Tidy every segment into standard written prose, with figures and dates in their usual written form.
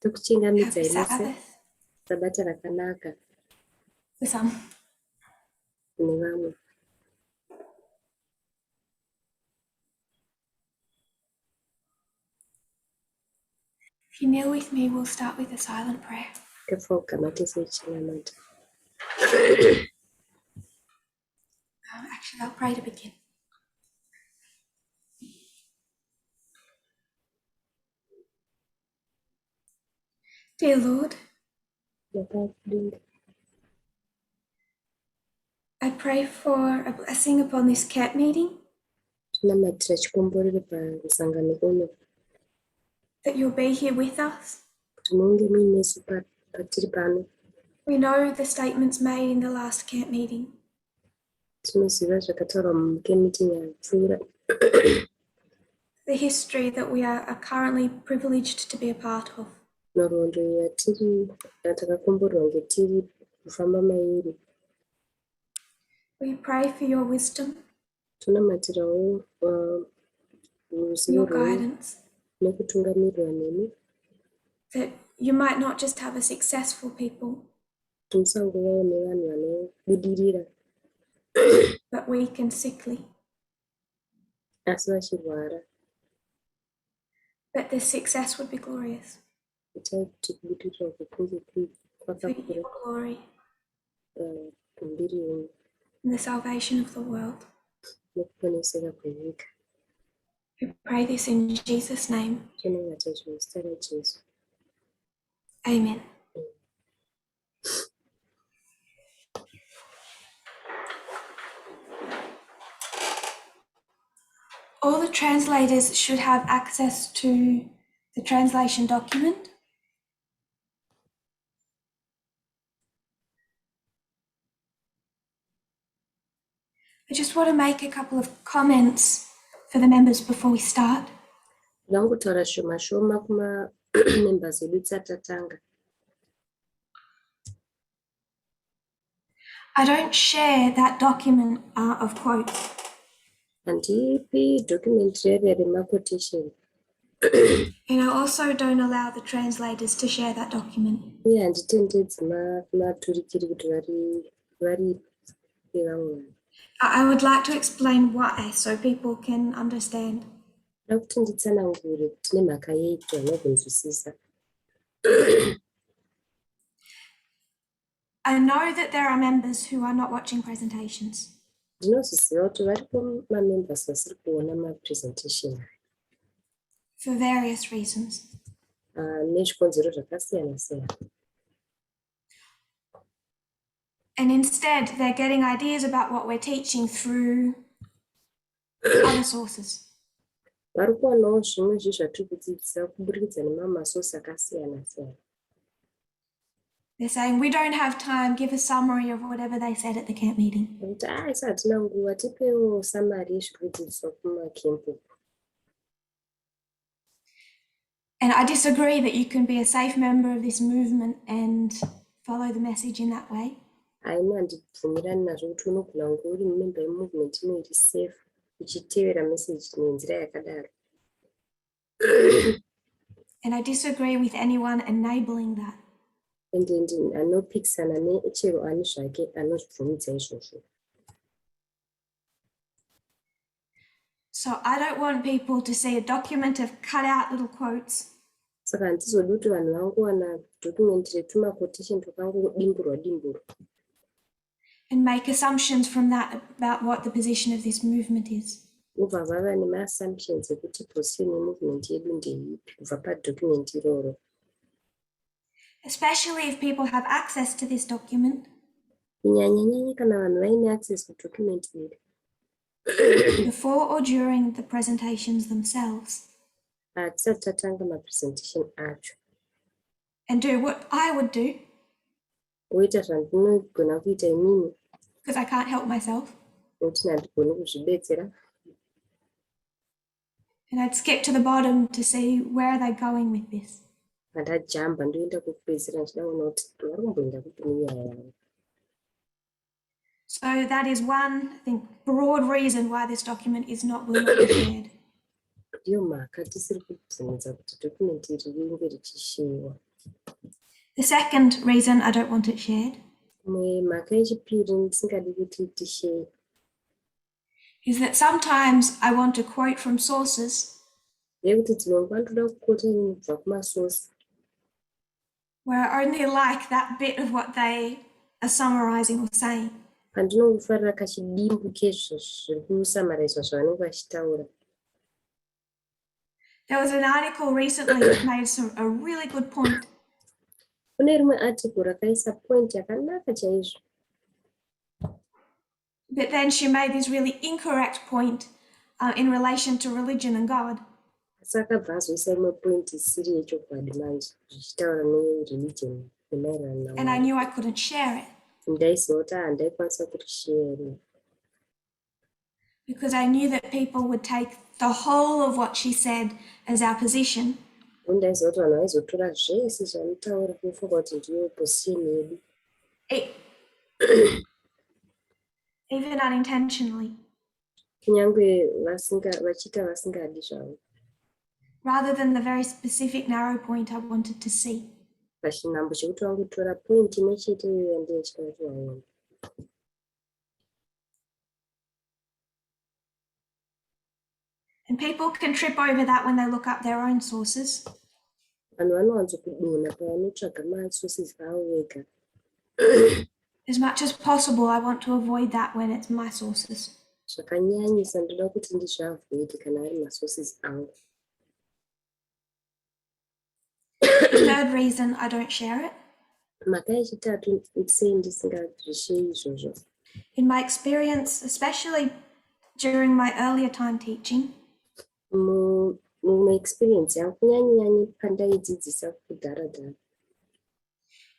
tokuchingamidza Happy inese Sabbath sabata rakanaka for some. nevamwe. If you kneel with me, we'll start with a silent prayer. Tofogama tichichinamata. Actually, I'll pray to begin. Dear Lord, I pray for a blessing upon this camp meeting, tinamatira chikomborero pamusangano uno that you'll be here with us. kuti munge muinesu patiri pano. We know the statements made in the last camp meeting. Tinoziva zvakataurwa mumike meeting yapfuura. The history that we are currently privileged to be a part of. Nhoroondo yatakakomborerwa ngetiri kufamba mairi. We pray for your wisdom, Tonamatirawo ruzivo your rwenyu guidance, nekutungamirirwa nemi, that you might not just have a successful people, kuti musangovawo nevanhu vanobudirira but weak and sickly, asi vachirwara. but the success would be glorious Itai kuti kubudirira kunge for kwakakura your glory kumbiri yenyu and the salvation of the world. nekuponeseka kwenyika. We pray this in Jesus' name. Tonongata izvo muzita raJesu. Amen. All the translators should have access to the translation document. I just want to make a couple of comments for the members before we start. Ndangotaura shoma kuma-members edu tisati tatanga. I don't share that document of quotes. Handipi document rere remaquotation. And I also don't allow the translators to share that document. Uye handitendedzi maturikiri kuti varipe vamwe. I would like to explain why so people can understand. Nda kuti nditsanangure kuti nemhaka yeiko vanogonzwisisa. I know that there are members who are not watching presentations. Ndinozviziva kuti varipo mamembers vasiri kuona mapresentation For various reasons. nezvikonzero zvakasiyana siyana. And instead, they're getting ideas about what we're teaching through other sources. Vari kuwanawo zvimwe zvezvatiri kudzidzisa kuburikidza nemamasosi akasiyana siyana. They're saying, we don't have time, give a summary of whatever they said at the camp meeting. Kuti isa hatina nguva, tipewo samari yezviri kudzidziswa kumakempu. And I disagree that you can be a safe member of this movement and follow the message in that way. Haina handibvumirani nazvo kuti unogona kunge uri member yemovement ino iri safe uchitevera message nenzira yakadaro. And I disagree with anyone enabling that. Ende anopikisana nechero ani zvake anozvibvumidza izvozvo. So I don't want people to see a document of cut out little quotes. Saka handizodi kuti vanhu vangowana document retumaquotation twakangodimburwa. And make assumptions from that about what the position of this movement is. Ubva vava nemaassumptions ekuti position yemovement yedu ndeipi kubva padocument iroro. Especially if people have access to this document. Kunyanya kana vanhu vaine access kudocument iri. Before or during the presentations themselves. Hatisati tatanga mapresentation acho. And do what I would do. Woita zvandinogona kuita inini. Because I can't help myself. Nokuti handigoni kuzvidetsera. And I'd skip to the bottom to see where are they going with this. Ndajamba ndoenda kupedzisira ndichidaona kuti vari kumboenda kupi nenyaya yavo. So that is one, I think, broad reason why this document is not willingly shared. Ndiyo mhaka tisiri kubvumidza kuti document iri ringe richishewa. The second reason I don't want it shared mhaka yechipiri ndisingadi kuti tishare is that sometimes I want to quote from sources yekuti dzinonguva ndoda kukota kubva kumasosi where I only like that bit of what they are summarizing or saying. pandinongofarira kachidimbu kezvo zviri kusamaraizwa zvavanenge vachitaura. There was an article recently that made a really good point. Kune rimwe article rakaisa point yakanaka chaizvo. But then she made this really incorrect point in relation to religion and God. Saka akabva azoisa rimwe point isiri yechokwadi manje zvichitaura nereligion nemaererano naMwari. And I knew I couldn't share it. Ndaiziva kuti handaikwanisa kurishare. Because I knew that people would take the whole of what she said as our position. Ndaiziva kuti vanhu vaizotora zvese zvanotaura kufunga kuti ndiyo position yedu. Even unintentionally. Kunyange vachiita vasingadi zvavo. Rather than the very specific narrow point I wanted to see. Pachinhambo chekuti vangotora point imwe chete iyoyo yandinotya kuti vaone. And people can trip over that when they look up their own sources. Vanhu vanowanzokudonha pavanotsvaga masources avo vega. As much as possible, I want to avoid that when it's my sources. Zvakanyanyisa ndoda kuti ndizviavoid kana ari masources angu. The third reason I don't share it. Mhaka yechitatu sei ndisingazvishare izvozvo. In my experience, especially during my earlier time teaching, Mumwe experience yangu kunyanya pandaidzidzisa kudhara.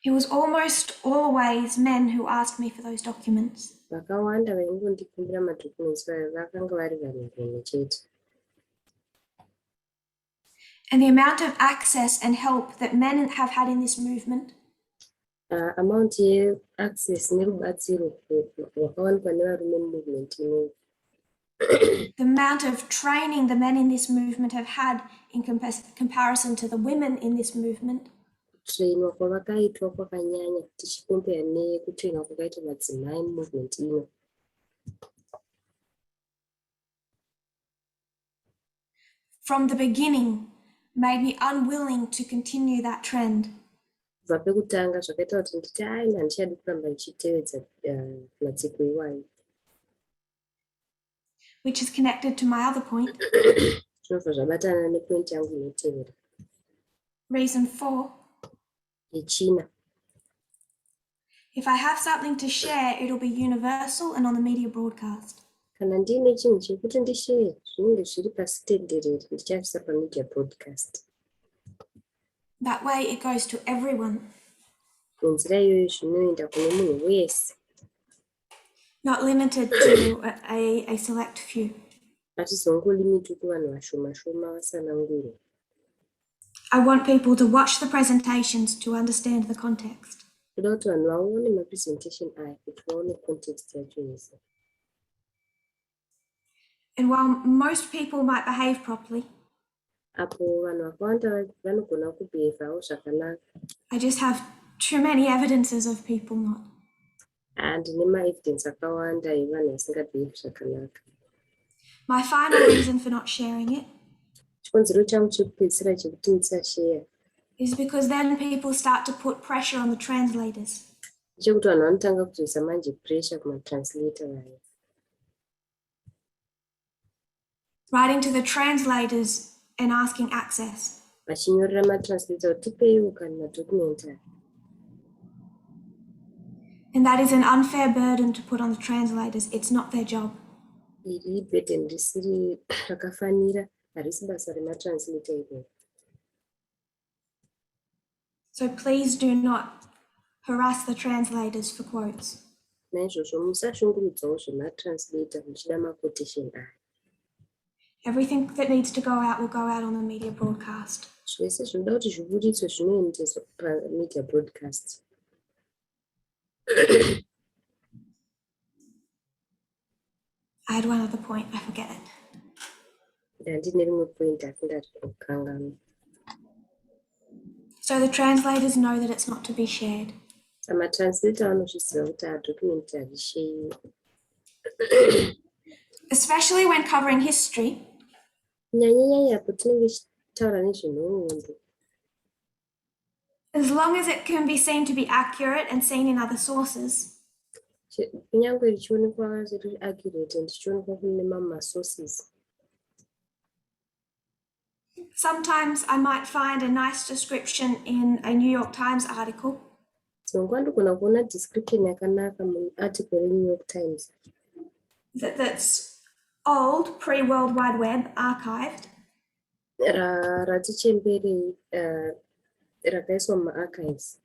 it was almost always men who asked me for those documents. Vakawanda vaingondikumbira madocuments vakanga vari vanhurume chete. And the amount of access and help that men have had in this movement. Amount ye-access nerubatsiro rwakawanikwa nevarume movement inoyi. The amount of training the men in this movement have had in comparison to the women in this movement. Kutrainwa kwavakaitwa kwakanyanya tichikompea nekutrainwa kwakaitwa madzimai movement ino. From the beginning, made me unwilling to continue that trend. Kubva pekutanga zvakaita kuti nditi handichadi kuramba ndichitevedza matsiko iwayo. Which is connected to my other point. Zvinobva zvabatana nepoint yangu inotevera. Reason 4. Yechina. If I have something to share, it'll be universal and on the media broadcast. Kana ndine chinhu chekuti ndishare zvinenge zviri pasi tenderere ndichaisa pamedia broadcast. That way it goes to everyone. Nenzira iyoyo zvinoenda kune munhu wese. Not limited to a select few. Hatizongolimiti kuvanhu vashoma shoma vasanangurwa. I want people to watch the presentations to understand the context. Kuda kuti vanhu vaone mapresentation aya kuti vaone context yacho yese. And while most people might behave properly, Apo vanhu vakawanda vanogona kubehave zvakanaka. I just have too many evidences of people not. And nema-evidence akawanda evanhu vasingabehave zvakanaka. My final reason for not sharing it Chikonzero changu chekupedzisira chekuti ndisashare is because then people start to put pressure on the translators. ndechekuti vanhu vanotanga kuzoisa manje pressure kumatranslator vaya. Writing to the translators and asking access. Vachinyorera matranslator kuti tipeiwo kana madocument aya. And that is an unfair burden to put on the translators. It's not their job. Iri burden risiri rakafanira, harisi basa rematranslator iro. So please do not harass the translators for quotes. Naizvozvo musashungurudzawo zvematranslator muchida maquotation aya. Everything that needs to go out will go out on the media broadcast. Zvese zvinoda kuti zviburiswe zvinoendeswa pamedia broadcast. I had one other point, I forget it. Ndine rimwe point akundati kukanganwa. so the translators know that it's not to be shared. Amatranslator anozviziva kuti document hazvisheyiwi. Especially when covering history, Kunyanya patinenge tichitaura nezvenhoroondo. as long as it can be seen to be accurate and seen in other sources, Kunyange richionekwa riri accurate and richionekwa kune mamwe sources. sometimes I might find a nice description in a New York Times article, Dzimwe ndogona kuona description yakanaka muarticle reNew York Times that's old, pre-World Wide Web, archived, rati chembere rakaiswa muarchives.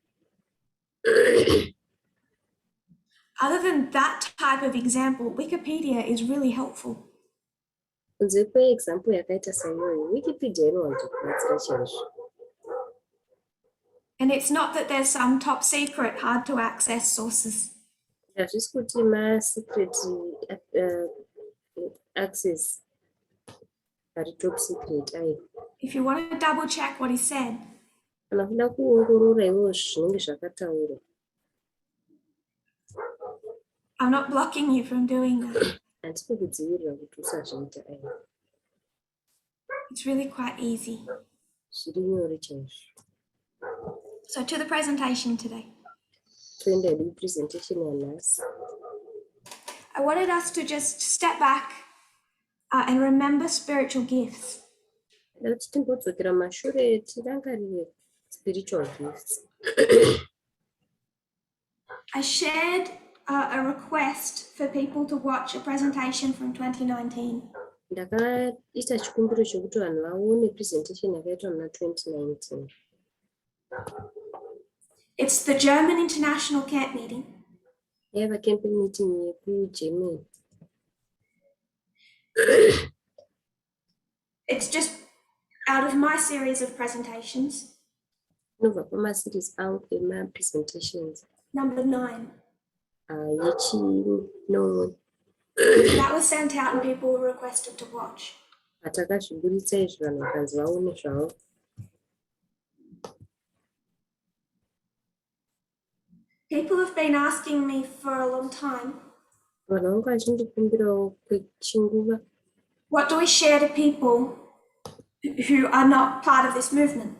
Other than that type of example, Wikipedia is really helpful. Kunze kweexample yakaita saiyoyo, Wikipedia inowanzokubatsira chaizvo. And it's not that there's some top secret, hard to access sources. Hazvisi kuti masecret access ari top secret ayo. If you want to double check what he said, Kana kuda kuongorora iwo zvinenge zvakataurwa. I'm not blocking you from doing that. Handisi kukudzivirira kuti usazviita ayo. It's really quite easy. Zviri nyore chaizvo. So to the presentation today. Toenda hedu presentation yanhasi. I wanted us to just step back and remember spiritual gifts. Ndada kuti timbodzokera mashure tirangarire spiritual gifts. I shared a request for people to watch a presentation from 2019. Ndakaita chikumbiro chokuti vanhu vaone presentation yakaitwa muna 2019. It's the German International Camp Meeting. Yaiva camping meeting yekuGermany. It's just out of my series of presentations. Inobva pamaseries angu ema-presentations. Number 9. Yechinomwe. That was sent out and people were requested to watch. Atakazviburitsa izvo vanhu vakanzi vaone zvavo. People have been asking me for a long time, Vanhu vangu vachindikumbirawo kwechinguva. what do we share to people who are not part of this movement?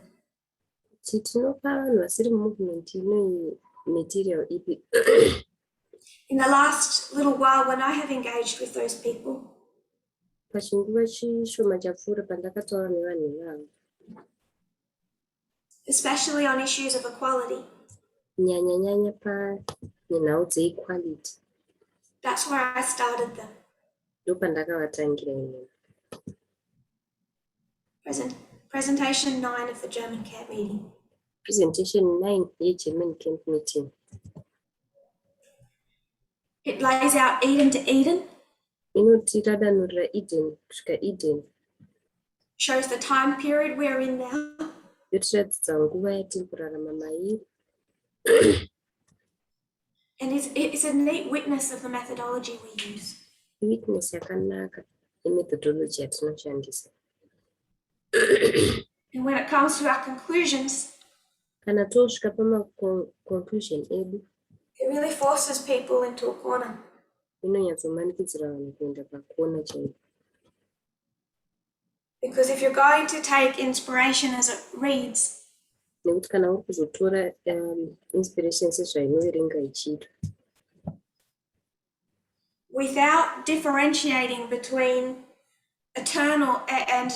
Kuti tinopa vanhu vasiri movement ino material ipi. In the last little while when I have engaged with those people, Pachinguva chishoma chapfuura pandakataura nevanhu ivavo. especially on issues of equality, Nyanya panhau dzeequality. that's where I started them. Ndopandakavatangira ino. Presentation 9 of the German Camp Meeting. Presentation 9 yeGerman Camp Meeting. It lays out Eden to Eden, Inotiradanurira Eden kusvika Eden. shows the time period we're in now, Yotiratidza nguva yatiri kurarama mairi. and it's a neat witness of the methodology we use. Witness yakanaka yemethodology yatinoshandisa. And when it comes to our conclusions, Kana tosvika pamaconclusion edu, it really forces people into a corner. inonyatsomanikidzira vanhu kuenda pakuona chaipo. Because if you're going to take inspiration as it reads, Nekuti kana uri kuzotora inspiration sezvainoverenga ichiitwa, without differentiating between eternal and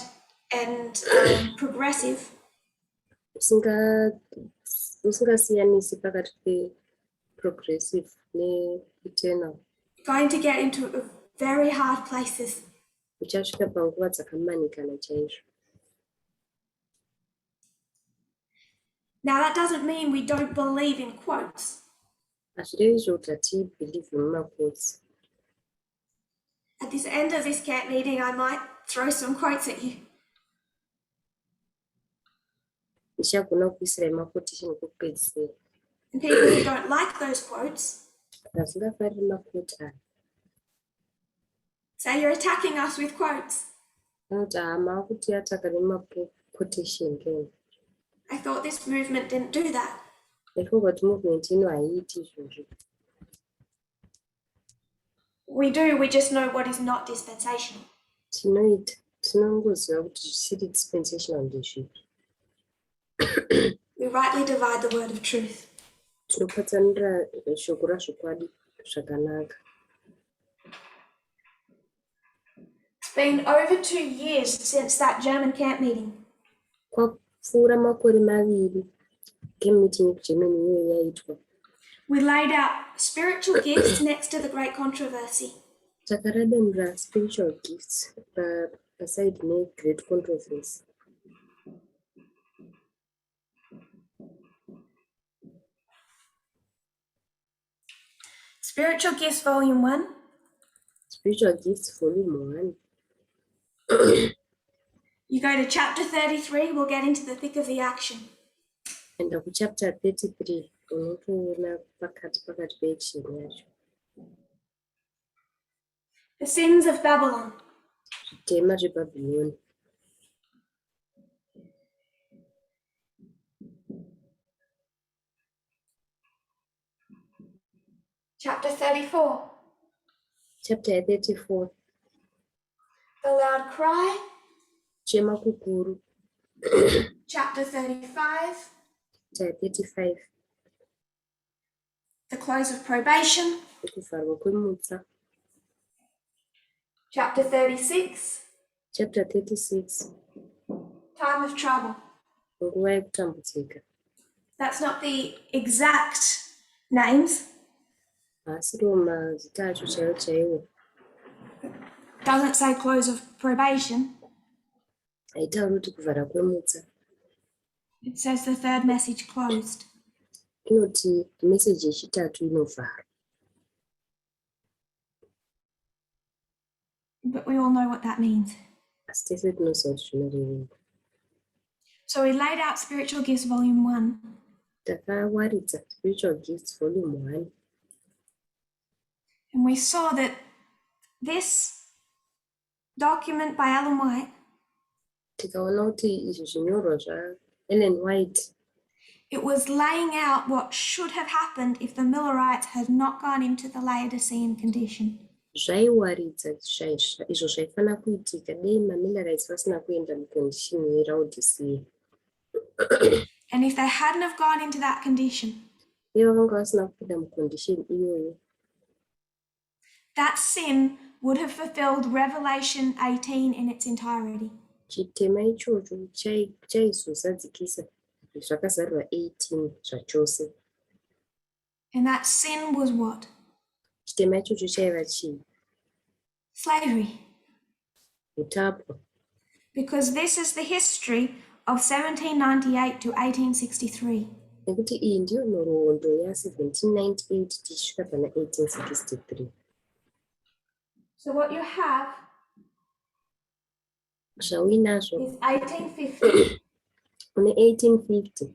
progressive, usingasiyanisi pakati pe-progressive ne-eternal, going to get into very hard places. uchasvika panguva dzakamanikana chaizvo. Now that doesn't mean we don't believe in quotes. Hazvirevi izvo kuti hatibhelieve mumaquotes. At this end of this camp meeting, I might throw some quotes at you. Ndichagona kuisirai maquotation kokupedzisira. And people who don't like those quotes Vasingafariri maquote aya say you're attacking us with quotes. vanoti maakutiataka nemaquotation keni. I thought this movement didn't do that. Ndafunga kuti movement ino haiiti izvozvo. We do, we just know what is not dispensational. Tinoita, tinongoziva kuti zvisiri dispensational ndezvipi. We rightly divide the word of truth. Tinopatsanura shoko razvokwadi zvakanaka. It's been over 2 years since that German camp meeting. Kwapfuura makore maviri camp meeting kuGermany iyoyo yaitwa. We laid out spiritual gifts next to the great controversy. Takaradamura spiritual gifts paside negreat controversy. Spiritual Gifts Volume 1. Spiritual Gifts Volume 1. You go to chapter 33, we'll get into the thick of the action. And chapter 33, unotoona pakati peaction yacho. The sins of Babylon. Zvitema zveBhabhironi. Chapter 34. Chapter 34. The loud cry. Chema kukuru. Chapter 35. Chapter 35. The close of probation. Kuvharwa kwemutsa. Chapter 36. Chapter 36. Time of trouble. Nguva yekutambudzika. That's not the exact names. Asi mazita acho chaiwo chaiwo. Doesn't say close of probation. Haitauri kuti kuvhara kwemutsa. It says the third message closed. Inoti message yechitatu inovhara. But we all know what that means. Asi tese tinoziva kuti zvinorevei. So we laid out Spiritual Gifts Volume 1. Takawaridza Spiritual Gifts Volume 1. And we saw that this document by Ellen White, tikaona kuti izvi zvinyorwa zvaEllen White, it was laying out what should have happened if the Millerites had not gone into the Laodicean condition. zvaiwaridza izvo zvaifanira kuitika dei maMillerites vasina kuenda mucondition yeLaodicea. And if they hadn't have gone into that condition, vakanga vasina kuenda mucondition iyoyo, that sin would have fulfilled Revelation 18 in its entirety. chitema ichocho chaizozadzikisa zvakazarurwa 18 zvachose. And that sin was what? Chitema ichocho chaiva chii? Slavery. Utapwa. Because this is the history of 1798 to 1863. Nekuti iyi ndiyo nhoroondo ya1798 tichisvika pana 1863. So what you have zvauinazvo is 1850. Une 1850.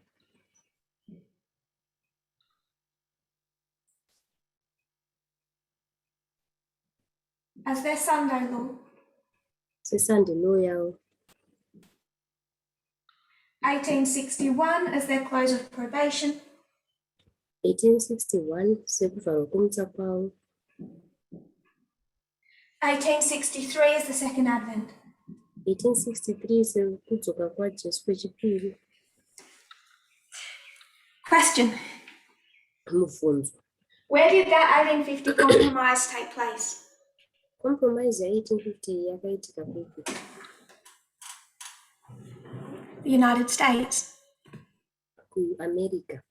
As their Sunday law. seSunday law yavo. 1861 as their close of probation. 1861 sekuvharwa kwemutsa kwavo. 1863 is the second advent. 1863 sekudzoka kwaJesu kwechipiri. Question. Mubvunzo. Where did that 1850 compromise take place? Compromise ya1850 yakaitika kupi? The United States. KuAmerica.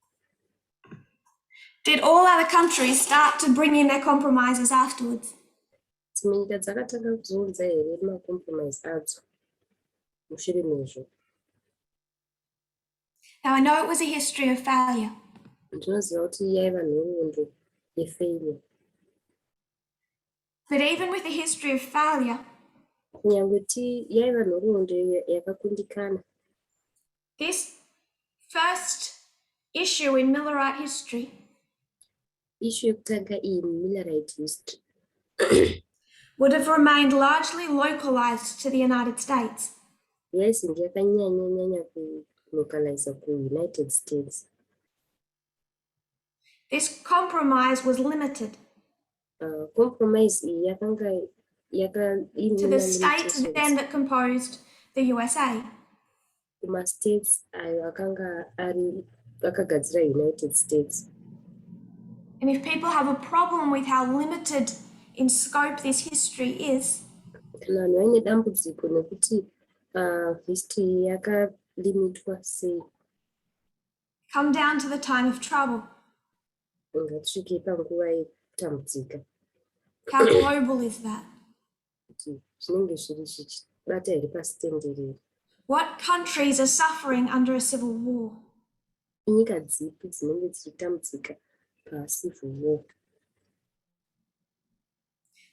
Did all other countries start to bring in their compromises afterwards? Dzimwe nyika dzakatanga kuzoudza here macompromise adzo mushure mezvo. Now I know it was a history of failure. Ndinoziva kuti yaiva nhoroondo yefailure. But even with a history of failure, Kunyangwe yaiva nhoroondo yakakundikana. this first issue in Millerite history Issue yekutanga iyi muMillerite history would have remained largely localized to the United States. yaizinge yakanyanya localizer United States. This compromise was limited Compromise yakanga to the states then that composed the USA. kuma states ayo akanga akagadzira United States. And if people have a problem with how limited in scope this history is, Kana vanhu vaine dambudziko nekuti history yakalimitwa sei, come down to the time of trouble. ngatisvike panguva yekutambudzika. How global is that? Kuti zvinenge zviri zvichibata here pasi tenderere. What countries are suffering under a civil war? Inyika dzipi dzinenge dzichitambudzika pa-civil war?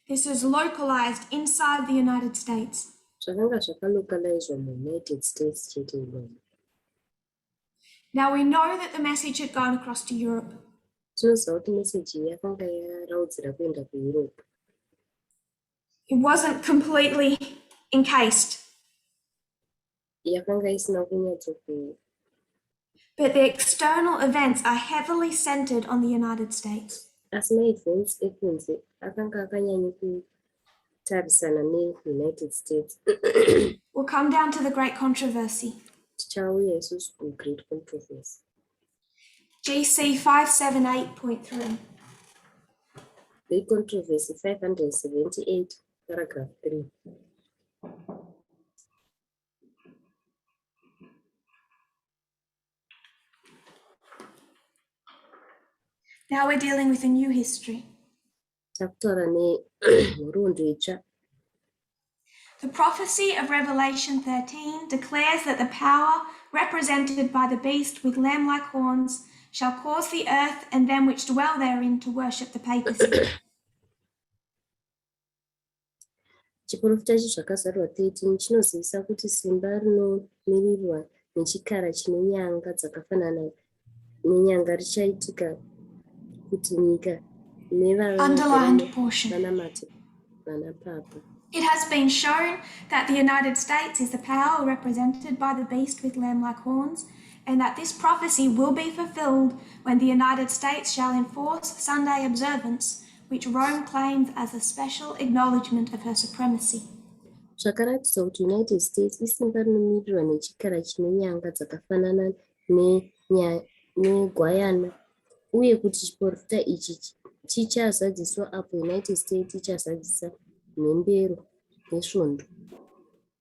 This is localized inside the United States. Zvakanga zvakalocalizwa mu-United States chete imomo. Now we know that the message had gone across to Europe. Tinoziva kuti meseji iyi yakanga yaraudzira kuenda kuEurope. It wasn't completely encased, Yakanga isina kunyatsoku. but the external events are heavily centered on the United States. Asi ma-events ekunze akanga akanyanya kutarisana ne-United States. We'll come down to the Great Controversy. Tichauya isusu ku-Great Controversy. GC 578.3. Great Controversy 578, paragraph 3. Now we're dealing with a new history. Takutaura nehorondo itsva. The prophecy of Revelation 13 declares that the power represented by the beast with lamb-like horns shall cause the earth and them which dwell therein to worship the papacy. Chiprofita chezvakazarwa 13 chinozivisa kuti simba rinomirirwa nechikara chine nyanga dzakafanana nenyanga richaitika kuti nyika Underlined portion. nevanamati vanapapa. It has been shown that the United States is the power represented by the beast with lamb-like horns, and that this prophecy will be fulfilled when the United States shall enforce Sunday observance, which Rome claims as a special acknowledgement of her supremacy. Zvakaratidza kuti United States isimba rinomirirwa nechikara chine nyanga dzakafanana negwayana, uye kuti chiprofita ichi chichazadziswa apo United States ichazadzisa mhembero nesvondo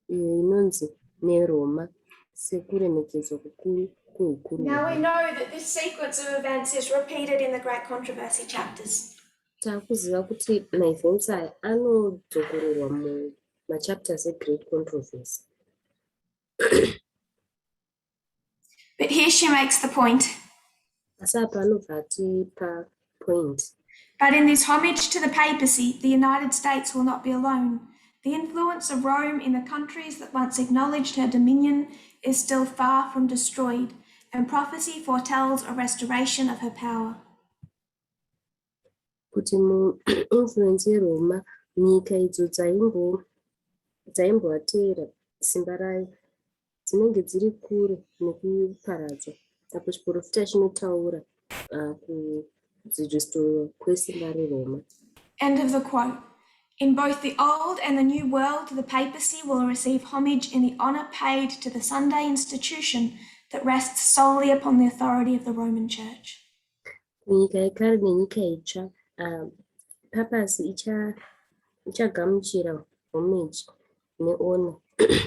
iyo inonzi neRoma sekuremekedzwa kukuru kweukuru. Now we know that this sequence of events is repeated in the Great Controversy chapters. Takuziva kuti maevents aya anodzokororwa mumachapters eGreat Controversy. But here she makes the point. Asi apa anobva atipa point. But in this homage to the papacy, the United States will not be alone. The influence of Rome in the countries that once acknowledged her dominion is still far from destroyed, and prophecy foretells a restoration of her power. Kuti mu-influence yeRoma, nyika idzo dzaimboateera simba rayo dzinenge dziri kure nekuparadzwa. Apo chiprofita chinotaura kudziristorwa kwesimba reRoma. End of the quote. In both the old and the new world, the papacy will receive homage in the honour paid to the Sunday institution that rests solely upon the authority of the Roman Church. Nyika yekare nenyika itsva, papasi ichagamuchira homage neona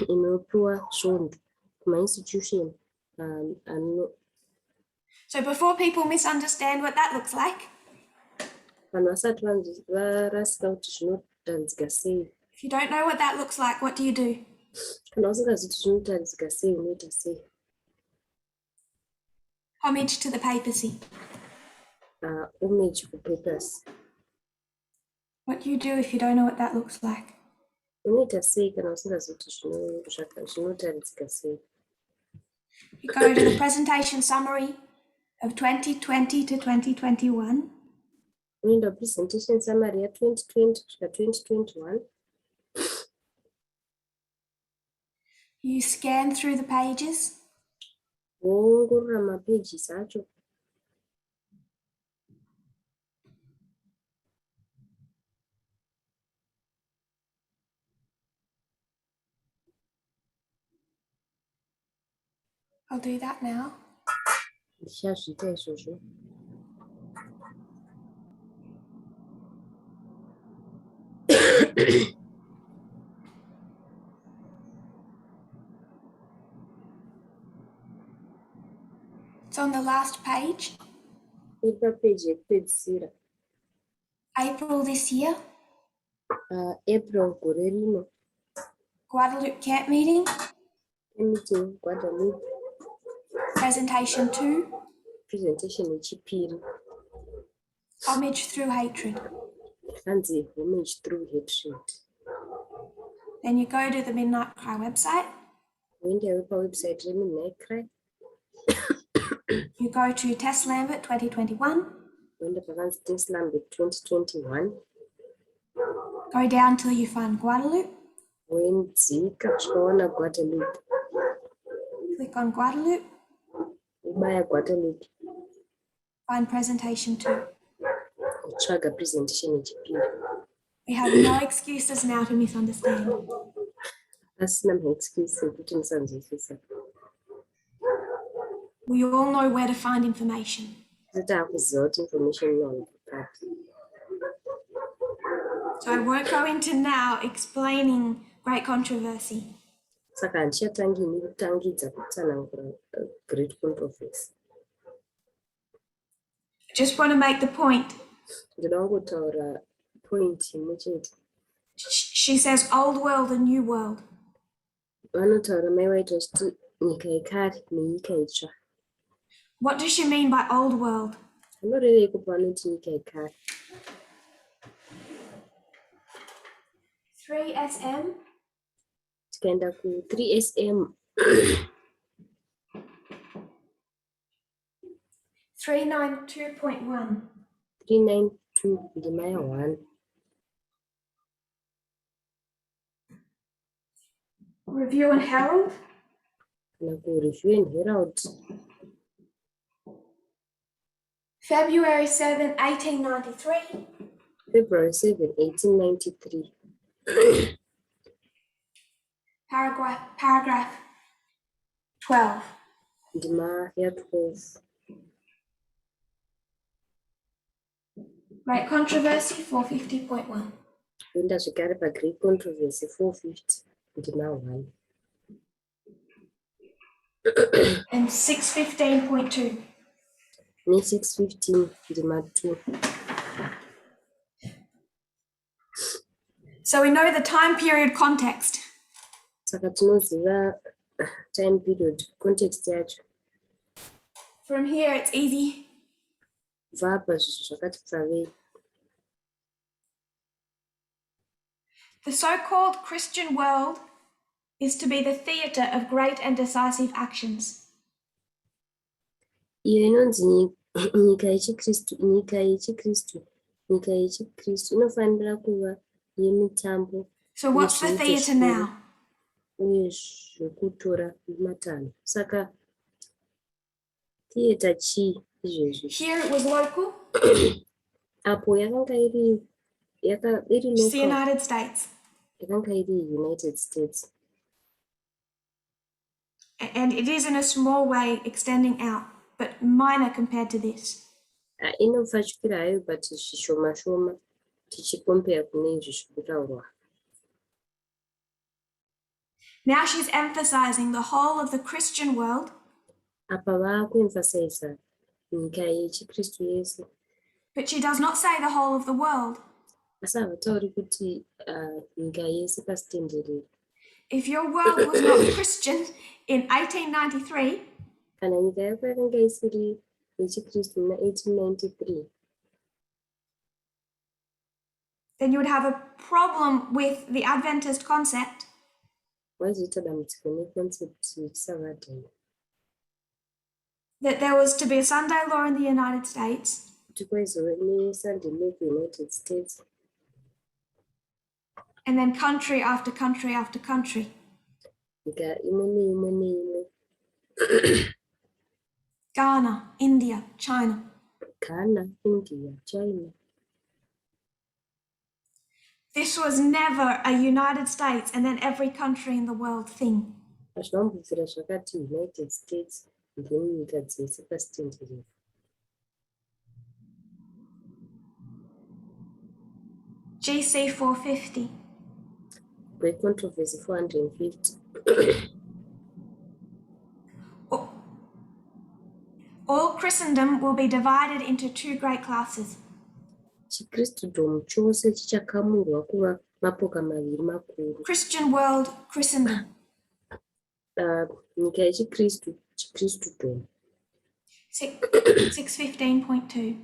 inopiwa svondo kuma-institution So before people misunderstand what that looks like, vanhu vasati varasika kuti zvinotaridzika sei. if you don't know what that looks like, what do you do? Kana usingazivi kuti zvinotaridzika sei, unoita sei? Homage to the papacy. Homage kupapasi. What do you do if you don't know what that looks like? Unoita sei kana usingazivi kuti zvinotaridzika sei? You go to the presentation summary of 2020 to 2021. Unoenda presentation summary ya2020 kusvika 2021. You scan through the pages. woongorora mapages acho. I'll do that now. Ndichazviita izvozvo. It's on the last page. Iri papeji yekupedzisira. April this year, April gore rino. Guadalupe camp meeting, Meeting Guadalupe. presentation 2, Presentation yechipiri. homage through hatred. Hanzi homage through hatred. Then you go to the Midnight Cry website. Uendewo pawebsite reMidnight Cry. You go to Tess Lambert 2021. Uende pakanzi Tess Lambert 2021. Go down till you find Guadalupe. Wodzika kusvika Guadalupe. Click on Guadalupe. Ubaya Guadalupe. Find presentation 2. Utsvaga presentation yechipiri. We have no excuses now to misunderstand. Asina maexcuse ekuti musanzwisisa. We all know where to find information. Takuziva kuti information inowanikwa papi. So I won't go into now explaining great controversy. Saka handichatangi nekutangidza kutsanangura great controversy. I just want to make the point. Ndoda kungotaura point imwe chete. She says old world and new world. Vanotaura mai vaita vachiti nyika yekare nenyika itsva. What does she mean by old world? Vanoreveiko pavanoti nyika yekare? 3SM. Tikaenda ku 3SM 392.1. 392 ndima ya1. Review and Herald. Kana ku Review and Herald. February 7, 1893. February 7, 1893. Paragraph 12. Ndima ya12. Great Controversy 450.1. Kuenda zvekare paGreat Controversy 450 ndima 1. And 615.2. Ne615 ndima 2. So we know the time period context. Saka tinoziva time period context yacho. From here it's easy. Kubva apa zvinhu zvakati pfavei. The so-called Christian world is to be the theatre of great and decisive actions. Iyo inonzi nyika yechikristu inofanira kuva yemitambo. So what's the theatre now? Uye zvekutora matanho. Saka theatre chii izvezvi? Here it was local. Apo yakanga iri It's the local. United States. Yakanga iri United States. And it is in a small way extending out, but minor compared to this. Inopfachukira hayo but zvishoma shoma tichikompera kune izvi zvirikutaurwa. Now she's emphasizing the whole of the Christian world. Apa vakuemphasiza nyika yechikristu yese. But she does not say the whole of the world. Asi havatauri kuti nyika yese pasi tenderere. If your world was not Christian in 1893, Kana nyika yako yakanga isiri yechikristu muna 1893, then you would have a problem with the Adventist concept waizoita dambudziko neconcept yechisavadha iyi. that there was to be a Sunday law in the United States, Kuti kwaizova nesunday law kuUnited States, and then country after country after country. nyika imwe neimwe neimwe Ghana, India, China. Ghana, India, China. This was never a United States and then every country in the world thing. Hazvambobvira zvakati United States ndenyika dzese pasi tenderere. GC 450. Great controversy 450. All Christendom will be divided into two great classes. Chikristendom chose chichakamurwa kuva mapoka maviri makuru. Christian world, Christendom. Nyika yechikristu, chikristendom. 615.2.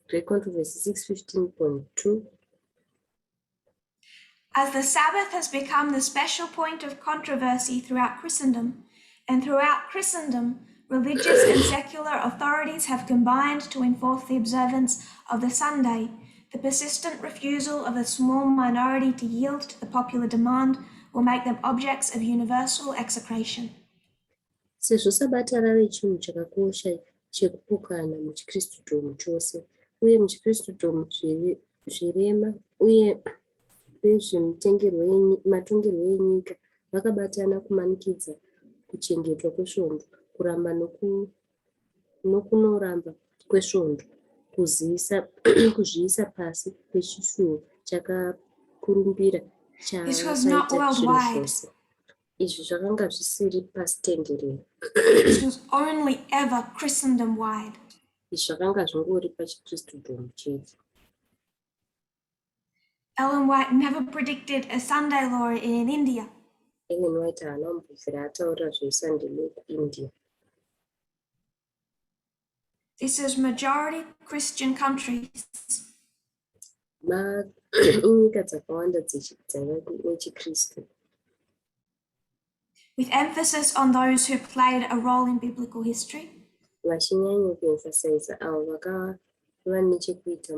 Great controversy 615.2. As the Sabbath has become the special point of controversy throughout Christendom, and throughout Christendom, religious and secular authorities have combined to enforce the observance of the Sunday, the persistent refusal of a small minority to yield to the popular demand will make them objects of universal execration. Sezvo sabata rave chinhu chakakosha chekupokana muchikristudhomu chose, uye muchikristudhomu zvirema uye vezvematongerwo enyika vakabatana kumanikidza kuchengetwa kwesvondo, kuramba nokunoramba kwesvondo, kuzviisa pasi pechishuwo chakakurumbira chakaita zvinhu zvose. Izvi zvakanga zvisiri pasi tenderere. This was only ever Christendom wide. Izvi zvakanga zvingori pachikristudhomu chete. Ellen White never predicted a Sunday law in India. Ellen White haana kumbobvira ataura zveSunday law kuIndia. This is majority Christian countries. Inyika dzakawanda dzechikristu. With emphasis on those who played a role in biblical history. Vachinyanya kuemphasize avo vakava nechekuita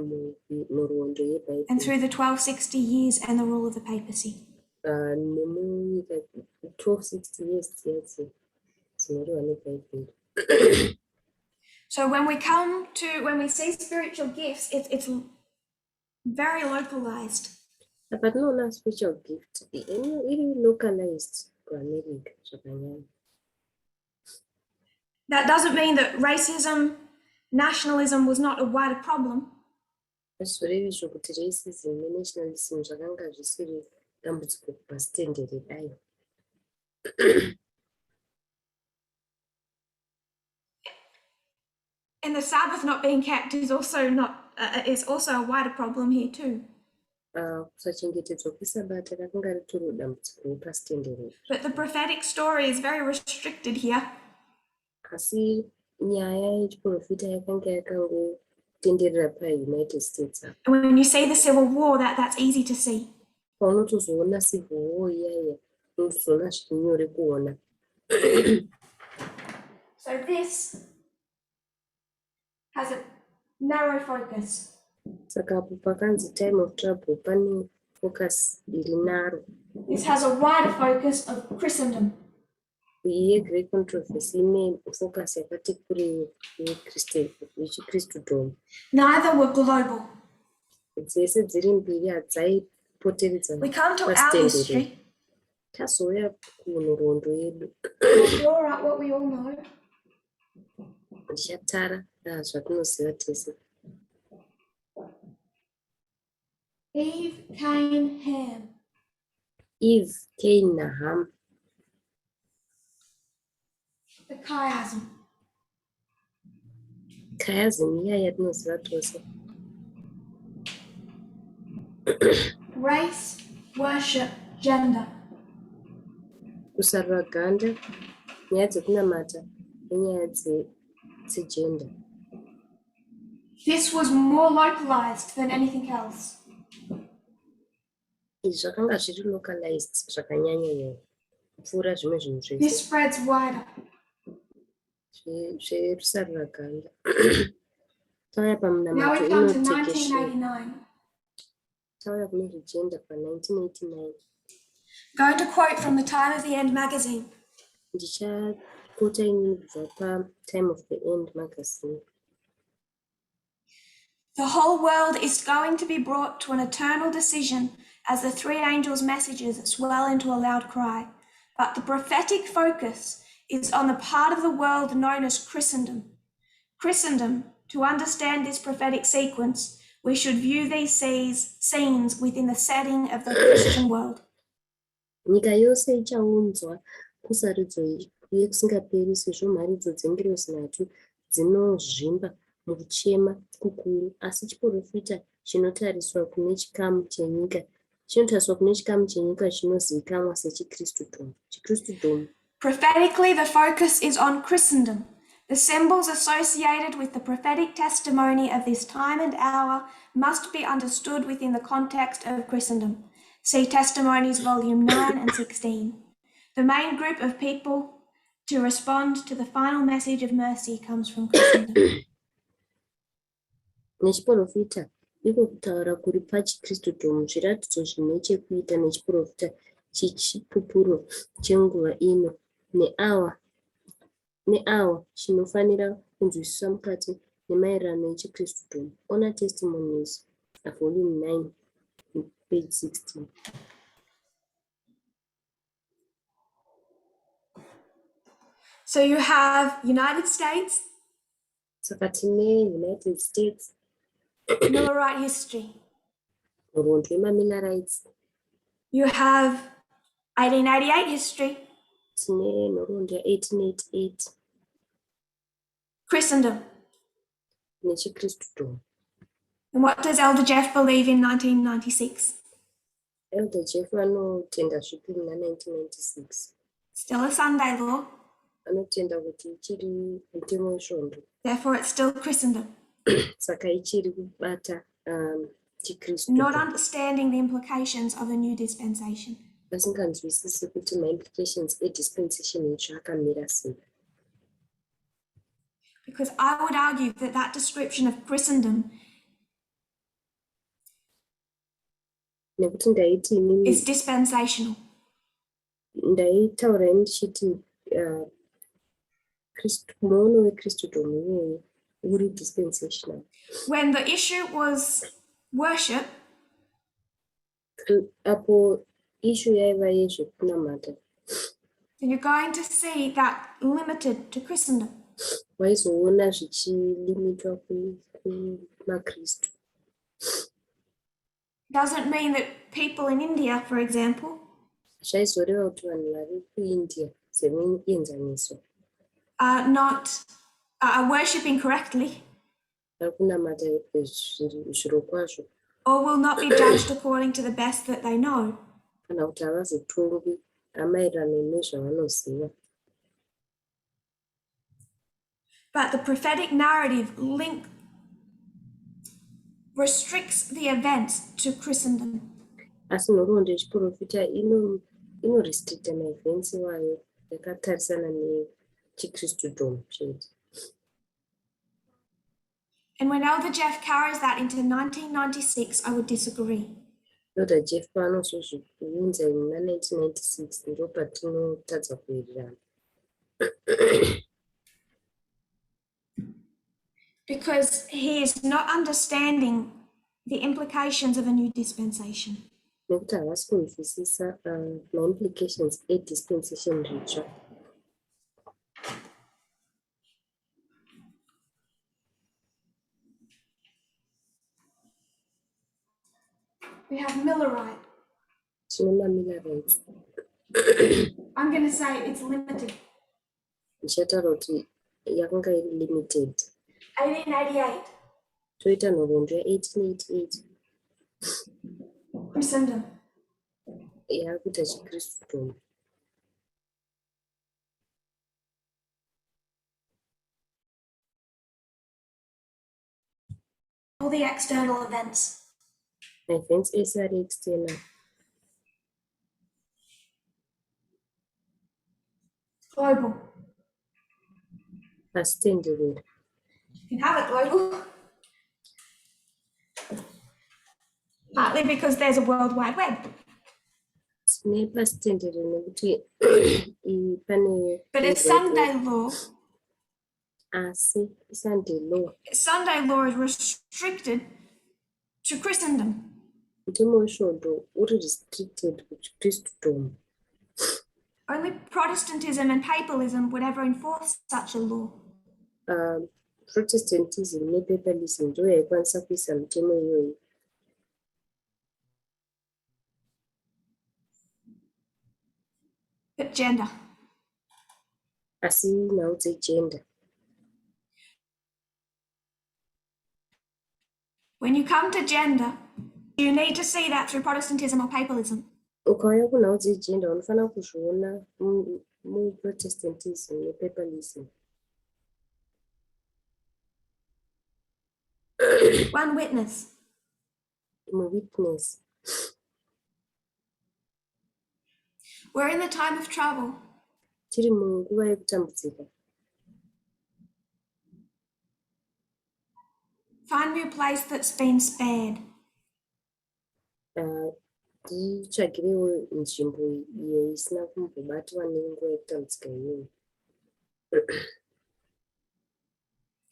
murondo yeBhaibheri. And through the 1260 years and the rule of the papacy. Nemunyika 1260 years dzinorehwa neBhaibheri. So when we see spiritual gifts, it's very localized. Patinoona spiritual gift, iri localized kuAmerica zvakanyanya. That doesn't mean that racism, nationalism was not a wider problem. Hazvirevi kuti racism nenationalism zvakanga zvisiri dambudziko pasi tenderere ayo. And the Sabbath not being kept is also a wider problem here too. Kusachengetedzwa kwesabata rakanga ritori dambudziko pasi tenderere. But the prophetic story is very restricted here. Asi nyaya yechiprofita yakanga yakangotenderera paUnited States. And when you see the civil war, that's easy to see. Paunotozoona civil war iyaya, unozoona zviri nyore kuona. So this has a narrow focus. Saka apo pakanzi time of trouble pane focus iri naro. This has a wider focus of Christendom. Iyi yeGreat Controversy ine focus yakati kurei yechikristudhomu. Neither were global. Dzese dziri mbiri hadzaipoteredza We come to our pasi tenderere. history. Tazouya kunhoroondo yedu. Draw out what we all know. Ndichatara zvatinoziva tese. Eve, Cain, Ham. Eve, Cain naHam. The chiasm. Chiasm iya yatinoziva tose. Race, worship, gender. Kusarura ganda, nyaya dzekunamata nenyaya dzegender. This was more localized than anything else. Izvi zvakanga zviri localized zvakanyanya kupfuura zvimwe zvinhu zvese. This spreads wider. Zverusarura ganda. Tauya pamunamato Now we come to unotekeshera. 1989. Tauya kune zvegender pa1989. Going to quote from the Time of the End magazine. pota inini kubva pa-Time of the End magazine. The whole world is going to be brought to an eternal decision as the three angels' messages swell into a loud cry. But the prophetic focus is on the part of the world known as Christendom. Christendom, to understand this prophetic sequence, we should view these scenes within the setting of the Christian world. Nyika yose ichaunzwa kusaridzo yekusingaperi sezvo mharidzo dzengerosi nhatu dzinozvimba mukuchema kukuru, asi chiprofita chinotariswa kune chikamu chenyika chinozivikanwa sechikristudhomu. Prophetically, the focus is on Christendom. The symbols associated with the prophetic testimony of this time and hour must be understood within the context of Christendom. See Testimonies Volume 9 and 16. The main group of people to respond to the final message of mercy comes from Christendom. Nechiprofita iko kutaura kuri pachikristudhomu, zviratidzo zvine chekuita nechiprofita chechipupuro chenguva ino neawa chinofanira kunzwisiswa mukati nemaererano nechikristudhomu. Ona Testimonies Volume 9 page 16. So you have United States, Saka tine United States, Millerite history. nhoroondo yemamillerites. You have 1888 history, Tine nhoroondo ya1888 Christendom. nechikristudhomu. And what does Elder Jeff believe in 1996? Elder Jeff anotenda zvipi muna 1996. Still a Sunday law, Anotenda kuti ichiri mutemo wesvondo, therefore it's still Christendom. saka ichiri kubata Not chikristudhomu. understanding the implications of a new dispensation. Vasinganzwisisi kuti maimplications edispensation itsva akamira sei. Because I would argue that that description of Christendom Nekuti ndaiti inini is dispensational. ndaitaura ndichiti muono wekristudhomu iwoyo uri dispensational. When the issue was worship, Apo issue yaiva yezvekunamata, then you're going to see that limited to Christendom. waizoona zvichilimitwa kumakristu. Doesn't mean that people in India, for example, Zvaizoreva kuti vanhu vari kuindia semuenzaniso are not are worshipping correctly vari kunamata zviro kwazvo, or will not be judged according to the best that they know. kana kuti havazotongwi amaererano nezvavanoziva. But the prophetic narrative restricts the events to Christendom. Asi nhoroondo yechiprofita inorestricta maevents iwayo yakatarisana nechikristudhomu chete. And when Elder Jeff carries that into 1996, I would disagree. Elder Jeff paanozozviunza muna 1996 ndo patinotadza kuwirirana. Because he is not understanding the implications of a new dispensation. Nekuti havasi kunzwisisa maimplications edispensation ritsva. We have Millerite. Tine mamillerites. I'm going to say it's limited. Ndichataura kuti yakanga iri limited. 1888, Toita nhoroondo ya1888 Christendom. yakuita chikristudhomu. All the external events. Maevents ese ari external. Global. Pasi tenderere. You can have it global. Partly because there's a World Wide Web. nepasi tenderere nekuti pane But it's Sunday law. asi Sunday law. Sunday law is restricted to Christendom. Mutemo wesvondo uri restricted kuchikristudomu. Only Protestantism and Papalism would ever enforce such a law. Protestantism nepapalism ndiyo yaikwanisa kuisa mutemo iyoyi. But gender. Asi nhau dzegender. When you come to gender, you need to see that through Protestantism or Papalism. Ukauya kunhau dzegender unofanira kuzviona muprotestantism nepapalism. One witness. Witness. We're in the time of trouble. Tiri munguva yekutambudzika. Find me a place that's been spared. Titsvagirewo nzvimbo iyo isina kumbobatwa nenguva yekutambudzika iyoyo.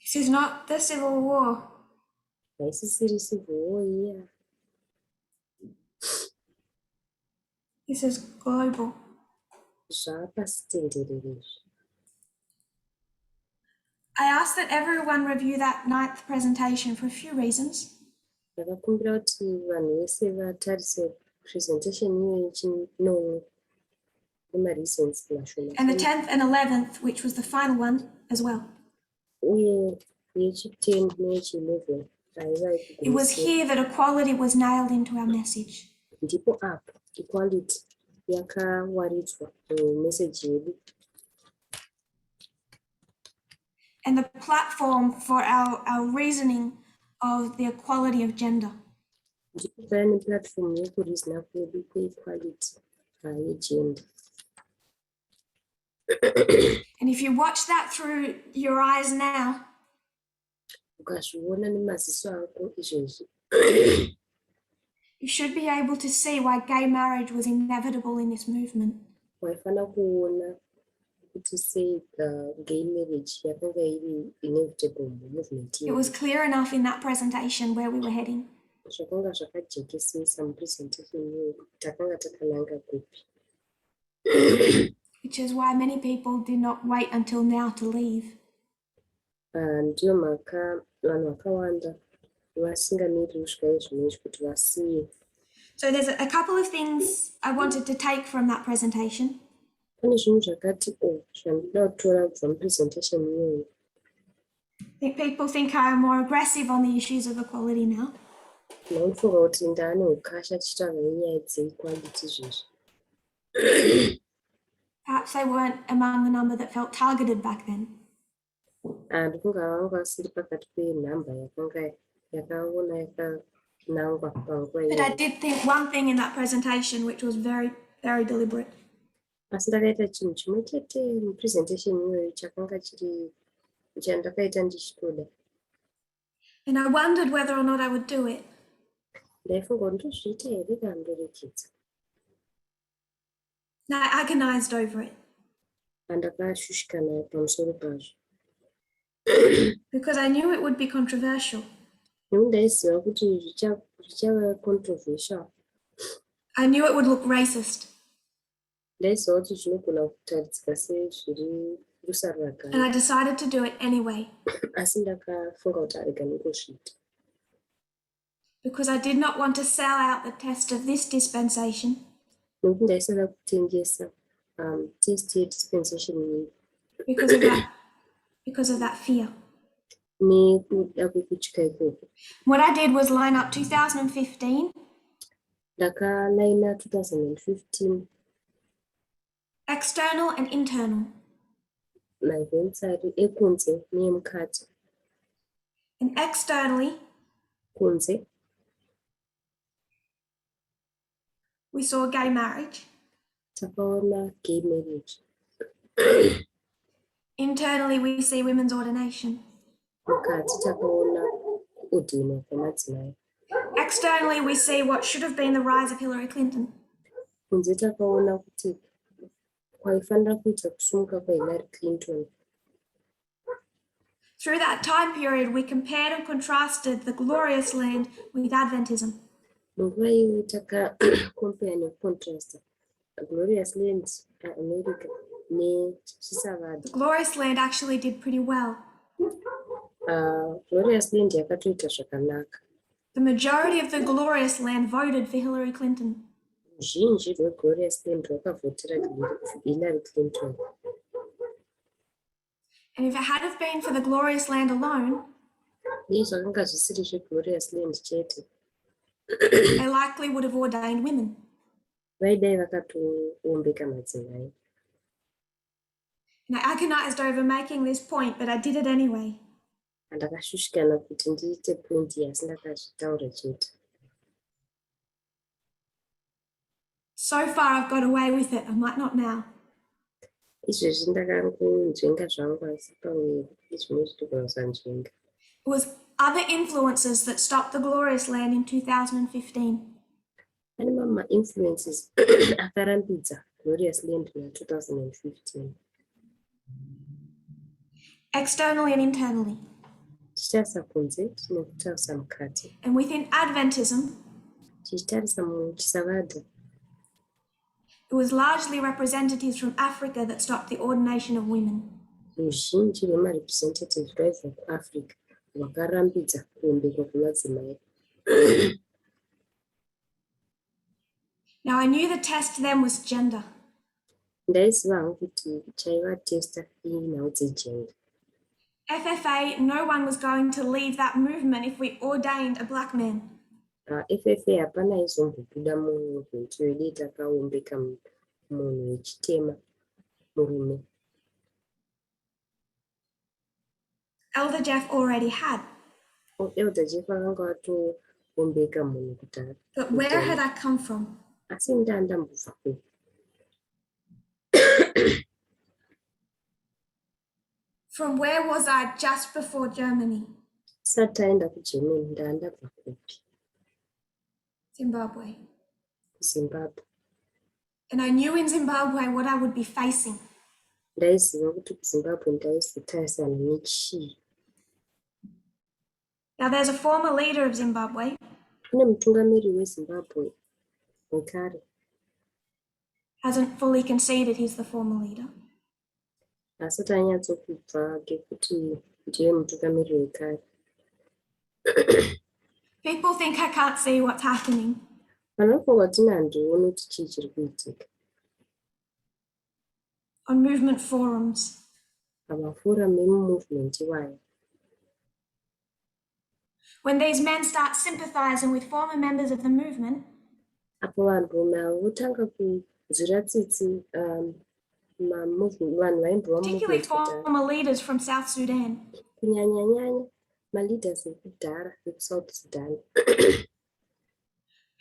This is not the Civil War. Haisisiri civil war iya. This is global. Zvapasi tenderere. I ask that everyone review that 9th presentation for a few reasons. Ndakakumbira kuti vanhu vese vatarise presentation iyoyi chinomwe nemareasons mashoma. And the 10th and 11th, which was the final one as well. Uye yechi-10 neyechi-11 It was here that equality was nailed into our message. ndipo apo equality yakawaridzwa mumessage yedu. And the platform for our reasoning of the equality of gender. Ndipo pane platform yekureasona kwedu kweequality yegender. And if you watch that through your eyes now, Ukazviona nemaziso ako izvezvi, you should be able to see why gay marriage was inevitable in this movement. waifanira kuona kuti sei gay marriage yakanga iri inevitable mumovement. It was clear enough in that presentation where we were heading. Zvakanga zvakajekesesa mupresentation iyoyo kuti takanga takananga kupi. Which is why many people did not wait until now to leave. Ndiyo mhaka vanhu vakawanda vasingamiriri kusvika izvonizvi kuti vasiye. So there's a couple of things I wanted to take from that presentation. Pane zvinhu zvakati zvandinoda kutora kubva mupresentation iyoyo. I think people think I'm more aggressive on the issues of equality now. Ndinofunga kuti ndaane ukasha tichitaura nenyaya dzeequality izvezvi. Perhaps they weren't among the number that felt targeted back then. Ndifunga vanga vasiri pakati penhamba yakanga yakaona yakanangwa panguva But I iyoyo. did think one thing in that presentation which was very, very deliberate. Asi ndakaita chinhu chimwe chete mupresentation iyoyo chakanga chiri chandakaita ndichitoda. And I wondered whether or not I would do it. Ndaifunga kuti ndozviita here kana ndorekedza. And I agonized over it. Ndakashushikana pamusoro pazvo. Because I knew it would be controversial. Nekuti ndaiziva kuti zvichava controversial. I knew it would look racist. Ndaiziva kuti zvinogona kutaridzika sezviri rusaruragana. And I decided to do it anyway. Asi ndakafunga kuti arega ningozviita. Because I did not want to sell out the test of this dispensation. Nekuti ndaisada kutengesa test yedispensation iyi. Because of that fear. Nekuda kwekutya ikoko. What I did was line up 2015. Ndakalaina 2015. External and internal. Maevents ari ekunze neemukati. And externally, Kunze, we saw gay marriage. takaona gay marriage. Internally, we see women's ordination. Mukati takaona kudhima kwemadzimai. Externally, we see what should have been the rise of Hillary Clinton. kunze takaona kuti kwaifanira kuita kusumuka kwaHillary Clinton. Through that time period, we compared and contrasted the glorious land with Adventism. Munguva iyo takakompea nekontrasta glorious land America nechisavada. The glorious land actually did pretty well. Glorious land yakatoita zvakanaka. The majority of the glorious land voted for Hillary Clinton. Zhinji rweglorious land rwakavhotera Hillary Clinton. And if it had have been for the glorious land alone, zvakanga zvisiri zveglorious land chete, they likely would have ordained women. vaidai vakatoombeka madzimai. And I agonized over making this point, but I did it anyway. Ndakashushikana kuti ndiite point asi ndakazvitaura chete. So far I've got away with it, I might not now. Izvezvi ndakangonzvenga zvangu asi pamwe zvimwe zvitogona kusanzvenga. It was other influences that stopped the glorious land in 2015. Pane mamwe influences akarambidza glorious land in 2015. Externally and internally. Tichitarisa kunze nekutarisa mukati. And within Adventism, tichitarisa muchisavada, it was largely representatives from Africa that stopped the ordination of women. ruzhinji rwemarepresentatives vaibva kuAfrica vakarambidza kuombekwa kwemadzimai. Now I knew the test then was gender. Ndaiziva hangu kuti chaiva testa inhau dzegender. FFA, no one was going to leave that movement if we ordained a black man. FFA hapana aizombobuda mumovement wedei takaombeka munhu wechitema murume. Elder Jeff already had. Elder Jeff akanga watoombeka munhu kutara. But where had I come from? Asi ndandambobva kupi? From where was I just before Germany? Tisati taenda kuGermany ndandabva kupi? Zimbabwe. Zimbabwe. And I knew in Zimbabwe what I would be facing. Ndaiziva kuti kuZimbabwe ndaizotarisana nechii. Now there's a former leader of Zimbabwe. Kune mutungamiri weZimbabwe wekare. Hasn't fully conceded he's the former leader. Asati anyatsokubva ngekuti ndiye mutungamiri wekare. People think I can't see what's happening. Panofunga kuti handioni kuti chii chiri kuitika. On movement forums. Pamaforum emumovement iwayo. When these men start sympathizing with former members of the movement, apo vanhurume avo votanga kunzwira tsitsi vanhu vaimbova particularly former leaders from South Sudan. kunyanyanyanya maleaders ekudhara ekusouth Sudan.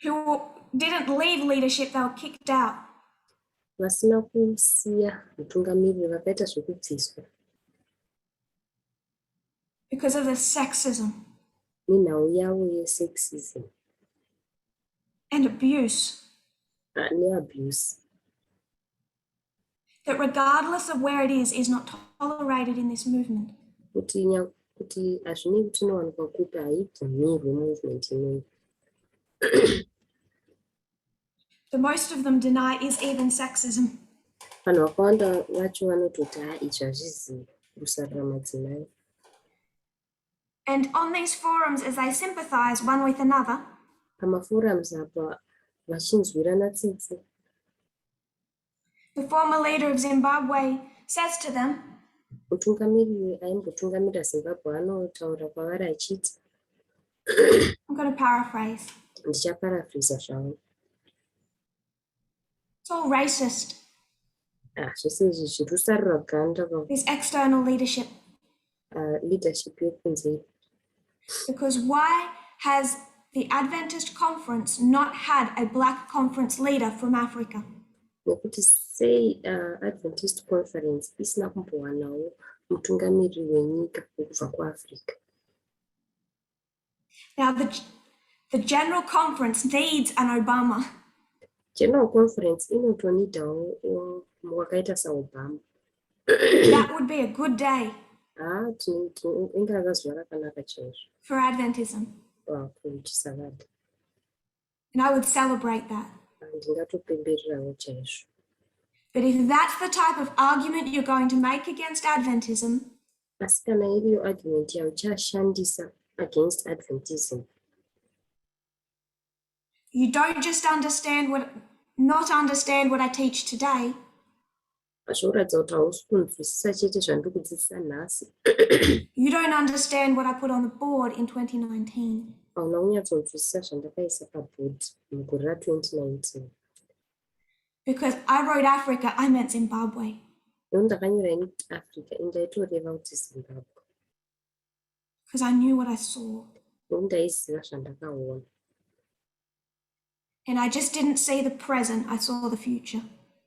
Who didn't leave leadership, they were kicked out. Vasina kusiya mutungamiri vakaita zvokubviswa. Because of the sexism. Nenhau yavo yesexism. And abuse. Neabuse. That regardless of where it is not tolerated in this movement. Kuti hazvinei kuti inowanikwa kupi haibvumirwi movement inoyi. The most of them deny is even sexism. Vanhu vakawanda vacho vanototi izvi hazvizivi kusarira madzimai. And on these forums, as they sympathize one with another, Pamaforums apa vachinzwirana tsitsi. The former leader of Zimbabwe says to them, Mutungamiri aimbotungamira Zimbabwe anotaura kwavari achiti. I'm going to paraphrase. Ndichaparaphrasa zvangu. It's all racist. Zvese izvi zvirusarura ganda This external leadership. Leadership yekunze. Because why has the Adventist conference not had a black conference leader from Africa? Nekuti sei Adventist conference isina kumbowanawo mutungamiri wenyika kubva kuAfrica. Now the general conference needs an Obama. General Conference inotonidawo wakaita saObama. That would be a good day Inga akazuva rakanaka chaizvo for Adventism. kuchisavada. And I would celebrate that. Ndingatopembererawo chaizvo. But if that's the type of argument you're going to make against Adventism, Asi kana iriyo argument yauchashandisa against Adventism, you don't just not understand what I teach today, zvoratidza kuti hausi kunzwisisa chete zvandiri kudzidzisa nhasi. you don't understand what I put on the board in 2019. Hauna kunyatsonzwisisa zvandakaisa pabhodhi mugore ra2019. Because I wrote Africa, I meant Zimbabwe. Ndakanyora inoti Africa indaitoreva kuti Zimbabwe. Because I knew what I saw. Ndaiziva zvandakaona. And I just didn't see the present, I saw the future.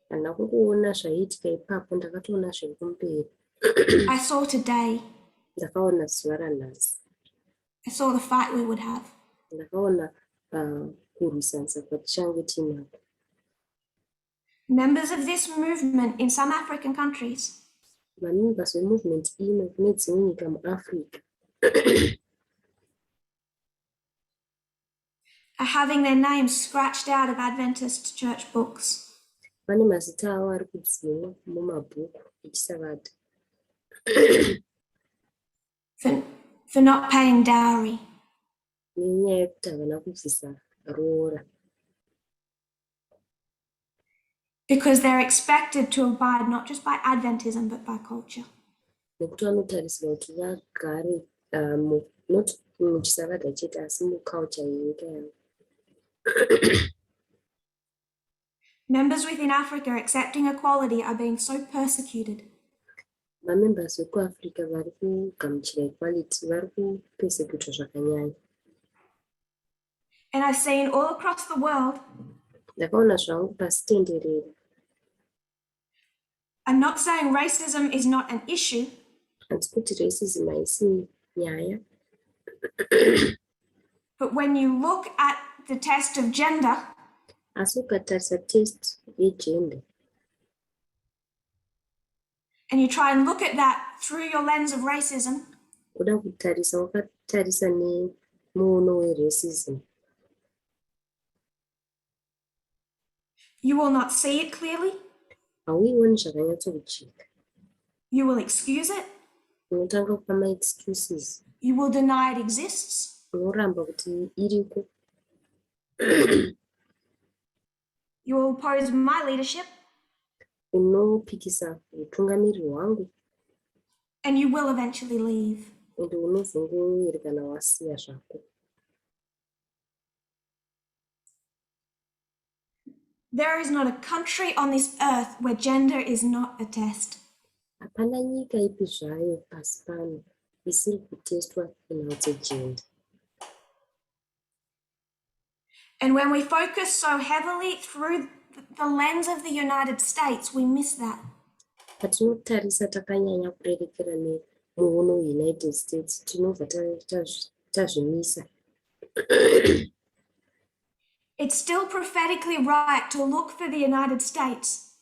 Handina kungoona zvaiitika ipapo, ndakatoona zviri kumberi. I saw today. Ndakaona zuva ranhasi. I saw the fight we would have. Ndakaona kurwisanisa kwatichange tinako. Members of this movement in some African countries Members vemovement ino kune dzimwe nyika muAfrica are having their names scratched out of Adventist church books. Vane mazita avo ari kudzimwa mumabhuku echisavada. For not paying dowry. Nenyaya yekuti havana kubvisa roora. Because they're expected to abide not just by Adventism but by culture. Nekuti vanotarisirwa kuti vagare not muchisavada chete asi muculture yenyika yavo. Members within Africa accepting equality are being so persecuted. Vamembers vekuAfrica vari kugamuchira equality vari kupersecutwa zvakanyanya. And I've seen all across the world. Ndakaona zvangu pasi tenderere. I'm not saying racism is not an issue. Handisi kuti racism haisi nyaya. But when you look at the test of gender, Asi ukatarisa test yegender, and you try and look at that through your lens of racism, uda kutarisa wakatarisa nemuono weracism, you will not see it clearly. hauioni zvakanyatsokucheka. You will excuse it. Unotanga kupa ma-excuses. You will deny it exists. Unoramba kuti iriko. You will oppose my leadership. Unopikisa utungamiriri hwangu. And you will eventually leave. Ende unozongowira kana wasiya zvako. There is not a country on this earth where gender is not a test. Hapana nyika ipi zvayo pasi pano isiri kutestwa nyaya dzegender. And when we focus so heavily through the lens of the United States, we miss that. Patinotarisa takanyanya kurerekera nemuono weUnited States, tinobva tazvimisa. It's still prophetically right to look for the United States.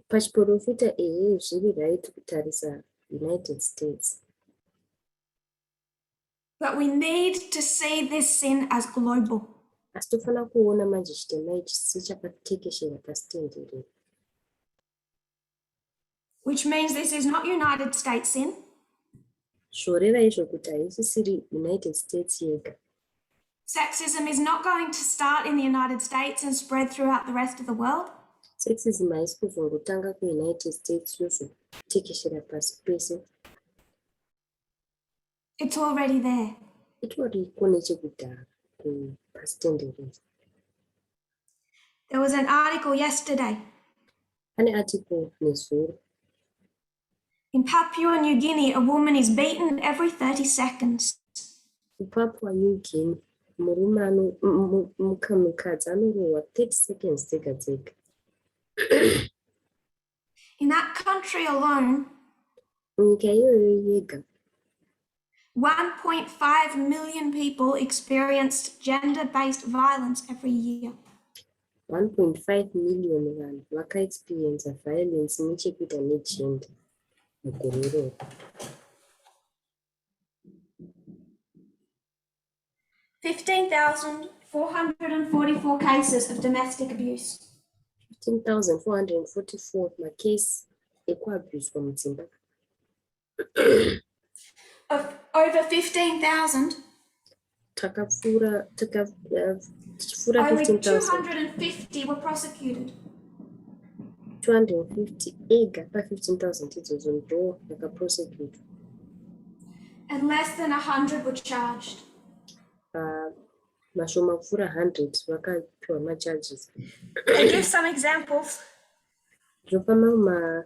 Pachiprofita zviri right kutarisa United States. But we need to see this sin as global. Asi tofana kuona manje chitema ichi sechakatekeshera pasi tenderere. Which means this is not United States sin. Zvoreva izvo kuti haisisiri United States yega. Sexism is not going to start in the United States and spread throughout the rest of the world. Sexism haisi kuzongotanga kuUnited States yozotekeshera pasi pese. It's already there. Itoriko nechekudhara pasi tenderere. There was an article yesterday. Pane article nezuro. In Papua New Guinea, a woman is beaten every 30 seconds. Papua New Guinea, murume mukadzi anorohwa 30 seconds dzega dzega. In that country alone, Munyika iyoyo yega, 1.5 million people experienced gender-based violence every year. 1.5 million vanhu vakaexperiensa violence nechekuita negender mugore iroro. 15,444 cases of domestic abuse. 15,444 makesi ekuabhuswa mudzimba. Of over 15,000, tichipfuura only 15,000. 250 were prosecuted. 250 ega pa15,000 idzodzo ndo vakaprosecute. And less than 100 were charged. Mashoma kupfuura 100 vakapiwa macharges. I give some examples. Ndopa mamwe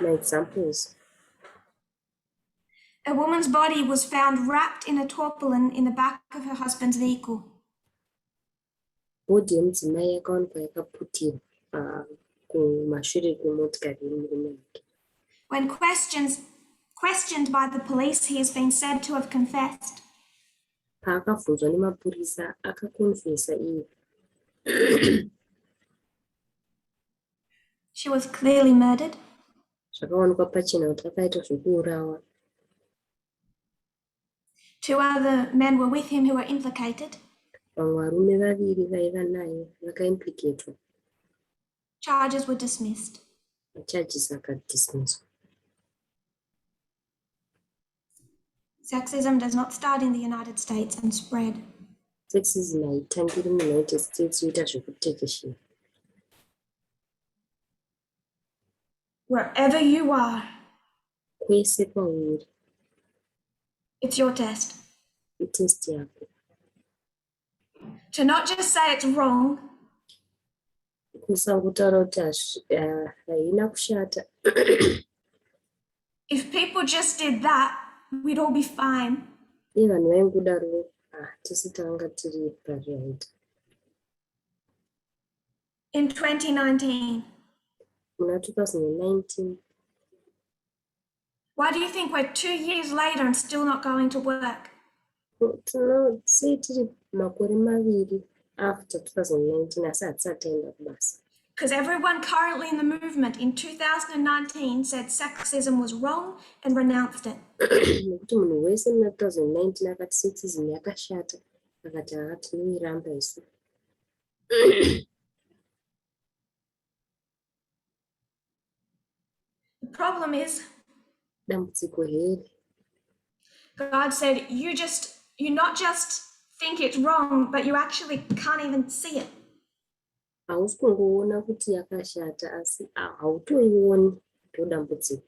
maexamples. A woman's body was found wrapped in a tarpaulin in the back of her husband's vehicle. Bhodhi yemudzimai yakawanikwa yakaputirwa kumashure kwemotikari yemurume wake. When questioned by the police, he has been said to have confessed. Paakabvunzwa nemapurisa akakonfesa iye. She was clearly murdered. Zvakawanikwa pachena kuti akaita zvekuurawa. 2 other men were with him who were implicated. Vamwe varume vaviri vaiva naye vakaimplicatwa. Charges were dismissed. Macharges akadismisswa. Sexism does not start in the United States and spread. Sexism haitangiri muunited states yoita zvekutekeshera. Wherever you are, Kwese kwauri. it's your test. Itest yako. To not just say it's wrong, Kusangotaura kuti haina kushata. if people just did that, we'd all be fine. Iye vanhu vaingodaro tese tanga tiri pazvaita. In 2019, Muna 2019. why do you think we're 2 years later and still not going to work? Sei tiri makore maviri after 2019 asi hatisataenda kubasa. Because everyone currently in the movement in 2019 said sexism was wrong and renounced it. Nekuti munhu wese muna 2019 akati sexism yakashata akati tinoiramba isu. The problem is, Dambudziko here. God said, you not just think it's wrong, but you actually can't even see it. Hausi kungoona kuti yakashata asi hautoioni ndo dambudziko.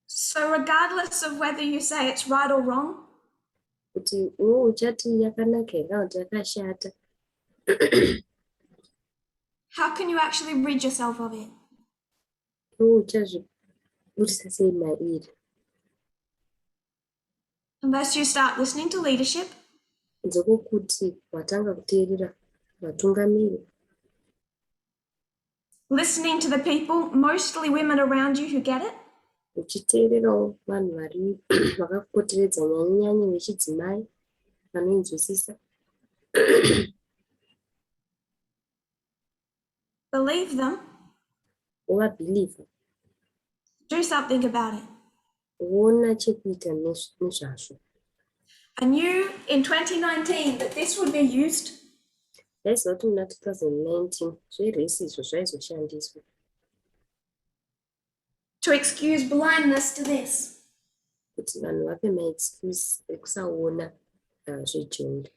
So regardless of whether you say it's right or wrong, Kuti uno uchati yakanaka here kana kuti yakashata. how can you actually rid yourself of it? Uno uchazvibudisa sei mairi. Unless you start listening to leadership, Nzekuti watanga kuteerera vatungamiri. listening to the people, mostly women around you who get it, Uchiteererawo vanhu vakakupoteredza nyanye vechidzimai vanoinzwisisa. believe them, Uvabhilivha. do something about it. Uona chekuita nezvazvo. I knew in 2019 that this would be used Yaiziva kuti muna 2019 zverasism zvaizoshandiswa to excuse blindness to this. kuti vanhu vape maexcuse ekusaona zvegender.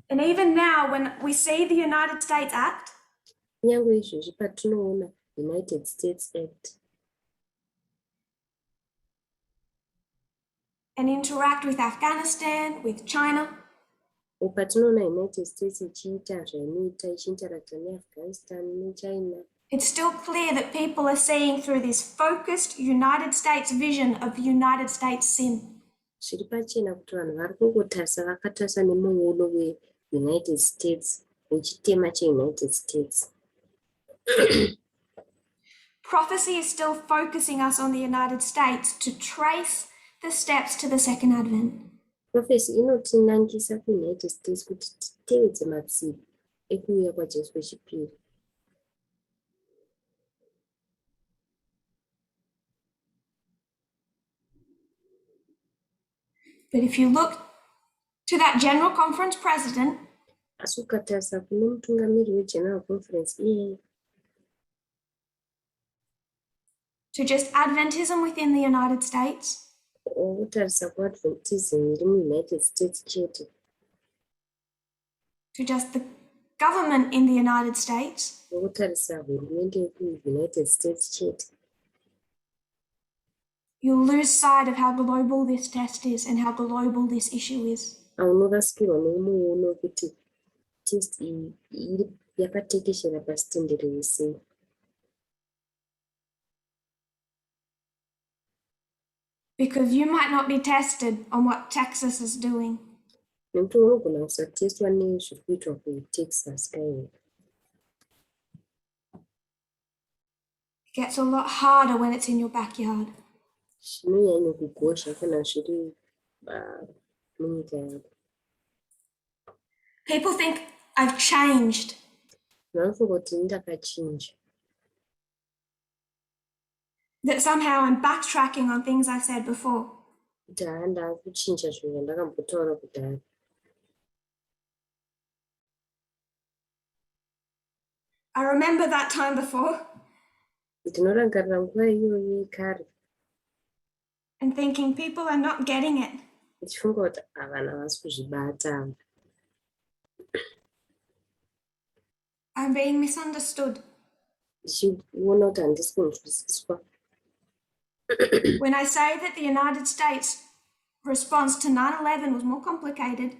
And even now, when we see the United States Act, Kunyange izvozvi patinoona United States Act and interact with Afghanistan, with China, patinoona United States ichiita zvainoita ichiinteracta neAfghanistan neChina, it's still clear that people are seeing through this focused United States vision of United States sin. zviri pachena kuti vanhu vari kungotarisa vakatarisa nemuono weUnited States wechitema cheUnited States. Prophecy is still focusing us on the United States to trace the steps to the second advent. Prophecy inotinangisa kuUnited States kuti titevedze matsiko ekuuya kwaJesu wechipiri. But if you look to that General Conference president, Asi ukatarisa kune mutungamiri weGeneral Conference iyeye, to just Adventism within the United States, wotarisa kuAdventism iri muUnited States chete, to just the government in the United States, wotarisa hurumende yekuUnited States chete, you'll lose sight of how global this test is and how global this issue is. unorasikirwa nemuono kuti test iyi yakatekeshera pasi tenderere sei. Because you might not be tested on what Texas is doing. Nekuti unogona kusateswa nezviri kuitwa kuTexas kaiwe. It gets a lot harder when it's in your backyard. Zvinonyanya kugozha kana zviri munyika yako. People think I've changed. Vanofunga kuti ndakachinja, That somehow I'm backtracking on things I said before. kuti ndakuchinja zvinhu zvandakambotaura kudhara. I remember that time before Ndinorangarira nguva iyoyo yekare and thinking people are not getting it. ndichifunga kuti havana havasi kuzvibata. I'm being misunderstood. Ndichiona kuti handisi kunzwisiswa. When I say that the United States response to 9/11 was more complicated,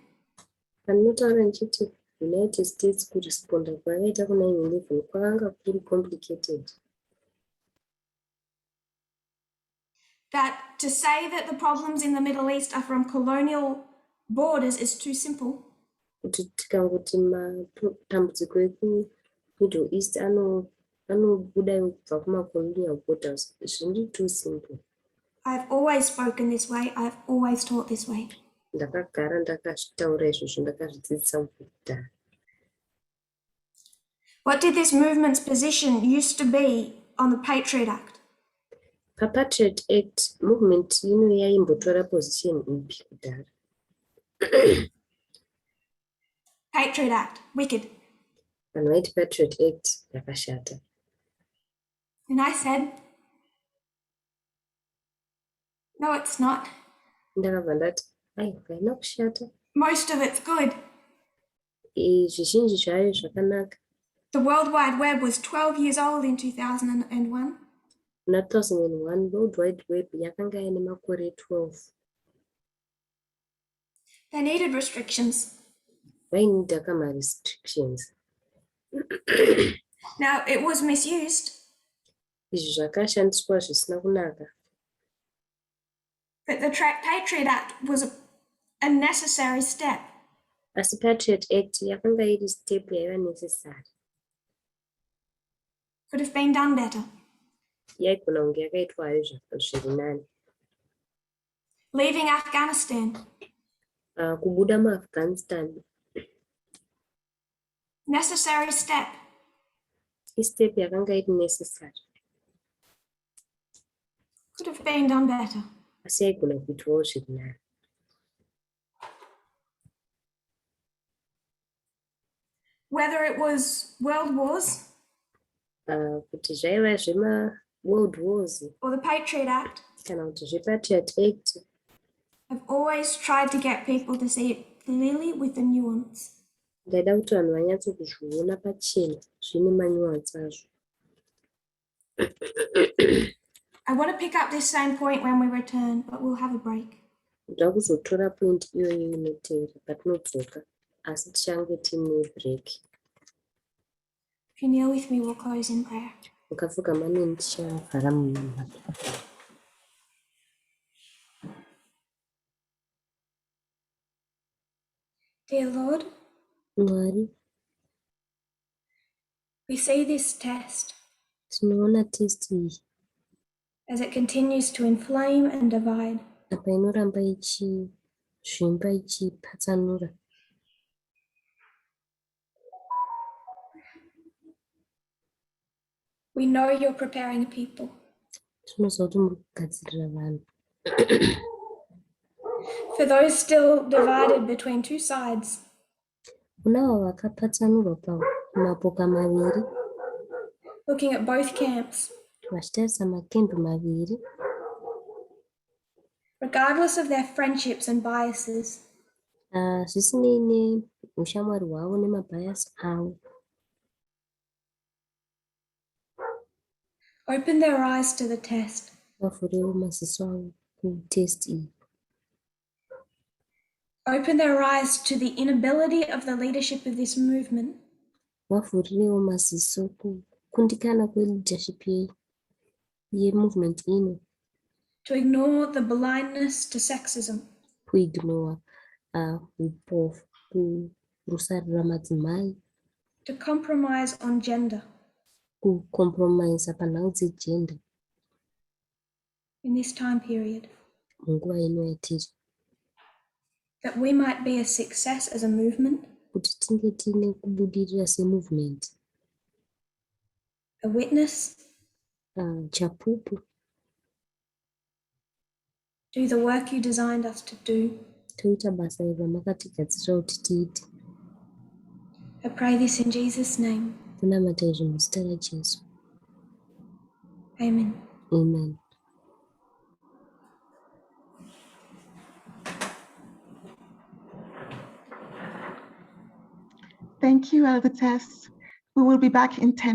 Pandinotaura ndichiti United States kuresponda kwakaita kuna 9/11 kwakanga kuri complicated. that to say that the problems in the Middle East are from colonial borders is too simple. Kuti tikangoti matambudziko ekuMiddle East anobuda kubva kumacolonial borders, zviri too simple. I've always spoken this way. I've always taught this way. Ndakagara ndakazvitaura izvozvo, ndakazvidzidzisa kudhara. What did this movement's position used to be on the Patriot Act? PaPatriot Act movement ino yaimbotora position ipi kudhara? Patriot Act, wicked. Vanhu vaiti Patriot Act yakashata. And I said, no, it's not. Ndakabva ndati haina kushata, Most of it's good. zvizhinji zvayo zvakanaka. The World Wide Web was 12 years old in 2001. Muna 2001 World Wide Web yakanga ine makore 12. They needed restrictions. Vainida kama restrictions. Now, it was misused, Izvi zvakashandiswa zvisina kunaka. but the Patriot Act was a necessary step. Asi Patriot Act yakanga iri step yaiva necessary. Could have been done better. Yaigona kunge yakaitwa hayo zviri nani. Leaving Afghanistan, Kubuda muAfghanistan necessary step. istep yakanga iri necessary. Could have been done better. Asi yaigona kuitwawo zviri nani. Whether it was world wars Kuti zvaiva zvema-World Wars or the Patriot Act, kana kuti zvePatriot Act, I've always tried to get people to see it clearly with the nuance. ndaida kuti vanhu vanyatso kuzviona pachena zvine manuance azvo. I want to pick up this same point when we return, but we'll have a break. Ndoda kuzotora point iyoyo inotevera patinodzoka, asi tichange tiine break. If you kneel with me, we'll close in prayer. Mukapfugama neni tichavhara munhu. Dear Lord, Mwari, we see this test tinoona test iyi as it continues to inflame and divide. apa inoramba zvimba ichipatsanura. We know you're preparing a people. Tinoziva kuti muri kugadzirira vanhu. For those still divided between two sides, Kunavo vakapatsanurwa pamapoka maviri, looking at both camps, vachitarisa makembi maviri, regardless of their friendships and biases. zvisinei neushamwari hwavo nemabhayasi avo. Open their eyes to the test. Vavhurewo maziso avo kutest iyi. Open their eyes to the inability of the leadership of this movement Vavhurirewo maziso kukundikana kweleadership yemovement ino, to ignore the blindness to sexism, kuignora upofu, kurusarira madzimai, to compromise on gender kucompromise panhau dzegender in this time period, munguva ino yatiri, that we might be a success as a movement, kuti tinge tiine kubudirira semovement, a witness, chapupu, do the work you designed us to do. toita basa iri ramakatigadzirira kuti tiite. I pray this in Jesus' name. Tinamata izvi muzita raJesu. Amen. Amen. Thank you, Elder Tess. We will be back in 10 minutes.